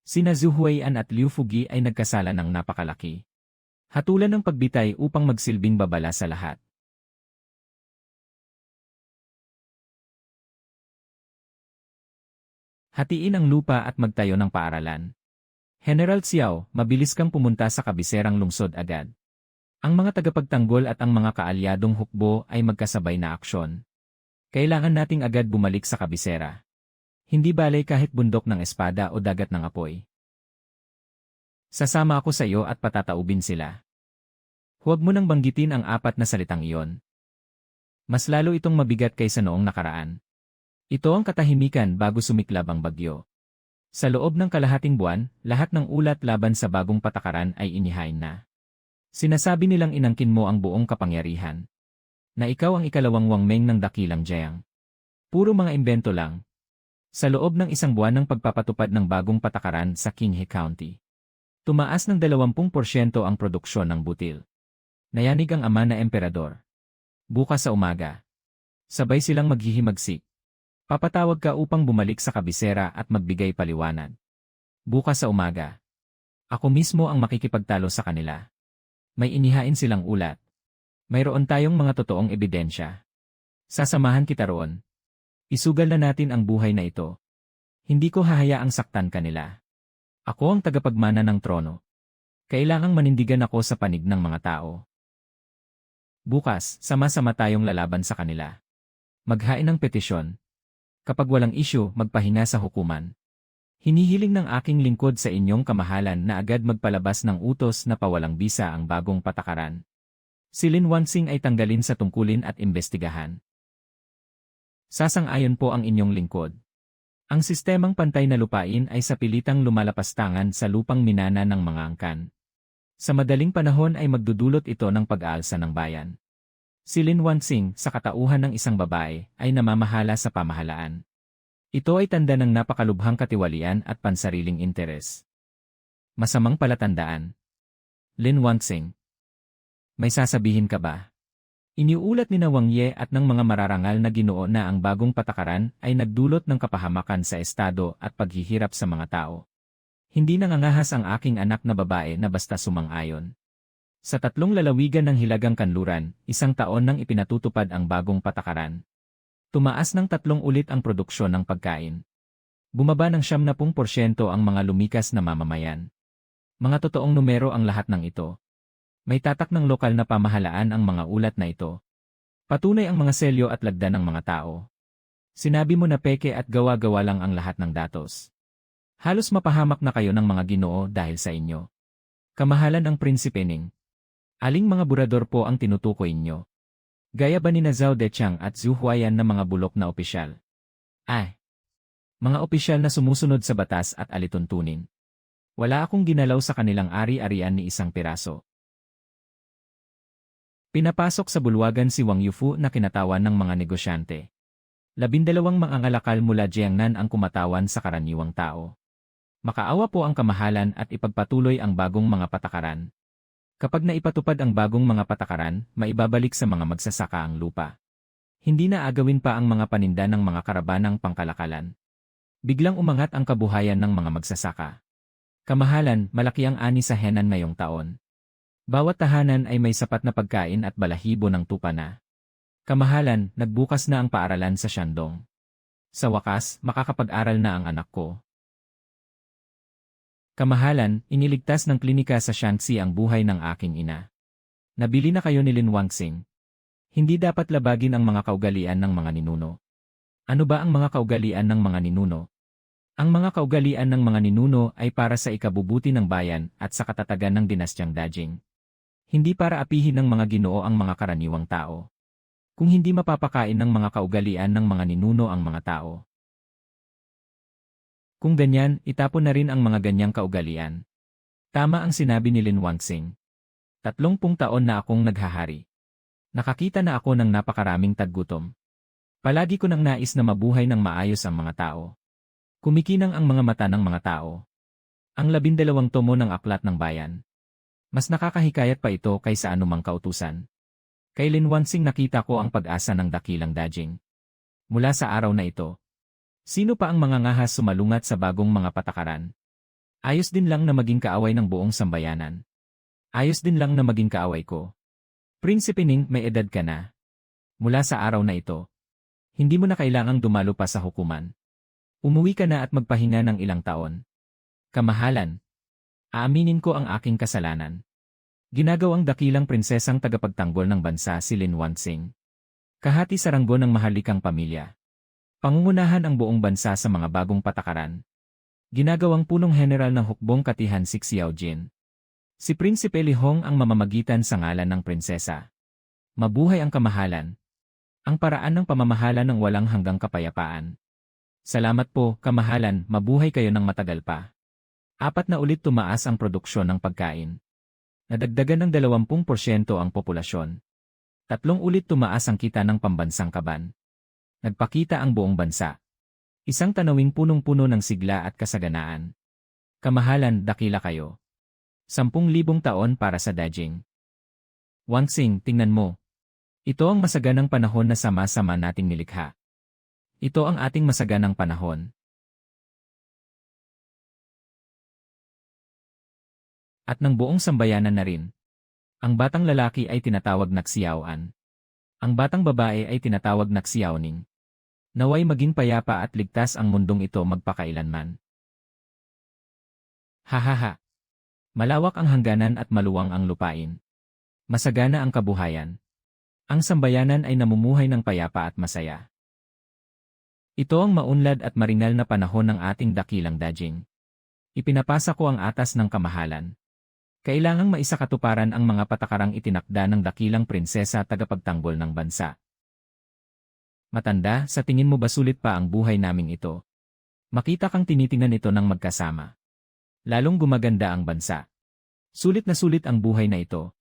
Sina Zhu Huayan at Liu Fugi ay nagkasala ng napakalaki. Hatulan ng pagbitay upang magsilbing babala sa lahat. Hatiin ang lupa at magtayo ng paaralan. General Xiao, mabilis kang pumunta sa kabiserang lungsod agad. Ang mga tagapagtanggol at ang mga kaalyadong hukbo ay magkasabay na aksyon. Kailangan nating agad bumalik sa kabisera. Hindi balay kahit bundok ng espada o dagat ng apoy. Sasama ako sa iyo at patataubin sila. Huwag mo nang banggitin ang apat na salitang iyon. Mas lalo itong mabigat kaysa noong nakaraan. Ito ang katahimikan bago sumiklab ang bagyo. Sa loob ng kalahating buwan, lahat ng ulat laban sa bagong patakaran ay inihain na. Sinasabi nilang inangkin mo ang buong kapangyarihan. Na ikaw ang ikalawang Wangmeng ng dakilang Jiang. Puro mga imbento lang. Sa loob ng isang buwan ng pagpapatupad ng bagong patakaran sa Qinghe County, tumaas ng 20% ang produksyon ng butil. Nayanig ang ama na emperador. Bukas sa umaga, sabay silang maghihimagsik. Papatawag ka upang bumalik sa kabisera at magbigay paliwanag. Bukas sa umaga, ako mismo ang makikipagtalo sa kanila. May inihain silang ulat. Mayroon tayong mga totoong ebidensya. Sasamahan kita roon. Isugal na natin ang buhay na ito. Hindi ko hahayaang saktan kanila. Ako ang tagapagmana ng trono. Kailangang manindigan ako sa panig ng mga tao. Bukas, sama-sama tayong lalaban sa kanila. Maghain ng petisyon. Kapag walang isyu, magpahinga sa hukuman. Hinihiling ng aking lingkod sa inyong kamahalan na agad magpalabas ng utos na pawalang bisa ang bagong patakaran. Si Lin Wanxing ay tanggalin sa tungkulin at imbestigahan. Sasang-ayon po ang inyong lingkod. Ang sistemang pantay na lupain ay sa pilitang lumalapastangan sa lupang minana ng mga angkan. Sa madaling panahon ay magdudulot ito ng pag-aalsa ng bayan. Si Lin Wanxing, sa katauhan ng isang babae, ay namamahala sa pamahalaan. Ito ay tanda ng napakalubhang katiwalian at pansariling interes. Masamang palatandaan. Lin Wanxing. May sasabihin ka ba? Iniulat ni Wang Ye at ng mga mararangal na Ginoo na ang bagong patakaran ay nagdulot ng kapahamakan sa estado at paghihirap sa mga tao. Hindi nangangahas ang aking anak na babae na basta sumang-ayon. Sa 3 lalawigan ng Hilagang Kanluran, 1 taon nang ipinatutupad ang bagong patakaran. Tumaas ng 3 ulit ang produksyon ng pagkain. Bumaba ng 70% ang mga lumikas na mamamayan. Mga totoong numero ang lahat ng ito. May tatak ng lokal na pamahalaan ang mga ulat na ito. Patunay ang mga selyo at lagda ng mga tao. Sinabi mo na peke at gawa-gawa lang ang lahat ng datos. Halos mapahamak na kayo ng mga Ginoo dahil sa inyo. Kamahalan ang Prinsipe Ning. Aling mga burador po ang tinutukoy inyo? Gaya ba ni Zhao Deqiang at Zhu Huayan na mga bulok na opisyal? Mga opisyal na sumusunod sa batas at alituntunin. Wala akong ginalaw sa kanilang ari-arian ni isang piraso. Pinapasok sa bulwagan si Wang Yufu na kinatawan ng mga negosyante. 12 mangangalakal mula Jiangnan ang kumatawan sa karaniwang tao. Makaawa po ang kamahalan at ipagpatuloy ang bagong mga patakaran. Kapag naipatupad ang bagong mga patakaran, maibabalik sa mga magsasaka ang lupa. Hindi na agawin pa ang mga paninda ng mga karabanang pangkalakalan. Biglang umangat ang kabuhayan ng mga magsasaka. Kamahalan, malaki ang ani sa Henan ngayong taon. Bawat tahanan ay may sapat na pagkain at balahibo ng tupa na. Kamahalan, nagbukas na ang paaralan sa Shandong. Sa wakas, makakapag-aral na ang anak ko. Kamahalan, iniligtas ng klinika sa Shanxi ang buhay ng aking ina. Nabili na kayo ni Lin Wanxing. Hindi dapat labagin ang mga kaugalian ng mga ninuno. Ano ba ang mga kaugalian ng mga ninuno? Ang mga kaugalian ng mga ninuno ay para sa ikabubuti ng bayan at sa katatagan ng dinastyang Dajing. Hindi para apihin ng mga Ginoo ang mga karaniwang tao. Kung hindi mapapakain ng mga kaugalian ng mga ninuno ang mga tao. Kung ganyan, itapon na rin ang mga ganyang kaugalian. Tama ang sinabi ni Lin Wanxing. 30 taon na akong naghahari. Nakakita na ako ng napakaraming taggutom. Palagi ko nang nais na mabuhay ng maayos ang mga tao. Kumikinang ang mga mata ng mga tao. Ang 12 tomo ng Aklat ng Bayan. Mas nakakahikayat pa ito kaysa anumang kautusan. Kay Lin Wanxing nakita ko ang pag-asa ng dakilang Dajing. Mula sa araw na ito, sino pa ang mga ngahas sumalungat sa bagong mga patakaran? Ayos din lang na maging kaaway ng buong sambayanan. Ayos din lang na maging kaaway ko. Prinsipe Ning, may edad ka na. Mula sa araw na ito, hindi mo na kailangang dumalo pa sa hukuman. Umuwi ka na at magpahinga ng ilang taon. Kamahalan, aaminin ko ang aking kasalanan. Ginagawang dakilang prinsesang tagapagtanggol ng bansa si Lin Wanxing. Kahati sa ranggo ng mahalikang pamilya. Pangungunahan ang buong bansa sa mga bagong patakaran. Ginagawang punong general ng hukbong katihan si Xiaojin. Si Prinsipe Li Hong ang mamamagitan sa ngalan ng prinsesa. Mabuhay ang kamahalan. Ang paraan ng pamamahala ng walang hanggang kapayapaan. Salamat po, kamahalan, mabuhay kayo ng matagal pa. 4 na ulit tumaas ang produksyon ng pagkain. Nadagdagan ng 20% ang populasyon. 3 ulit tumaas ang kita ng pambansang kaban. Nagpakita ang buong bansa. Isang tanawing punong-puno ng sigla at kasaganaan. Kamahalan, dakila kayo. 10,000 taon para sa Dajing. Wangsing, tingnan mo. Ito ang masaganang panahon na sama-sama nating nilikha. Ito ang ating masaganang panahon. At ng buong sambayanan na rin. Ang batang lalaki ay tinatawag na Xiaoan. Ang batang babae ay tinatawag na Xiaoning. Naway maging payapa at ligtas ang mundong ito magpakailanman. Hahaha. Malawak ang hangganan at maluwang ang lupain. Masagana ang kabuhayan. Ang sambayanan ay namumuhay ng payapa at masaya. Ito ang maunlad at maringal na panahon ng ating dakilang Dajing. Ipinapasa ko ang atas ng kamahalan. Kailangang maisakatuparan ang mga patakarang itinakda ng dakilang prinsesa tagapagtanggol ng bansa. Matanda, sa tingin mo ba sulit pa ang buhay naming ito? Makita kang tinitingnan ito ng magkasama. Lalong gumaganda ang bansa. Sulit na sulit ang buhay na ito.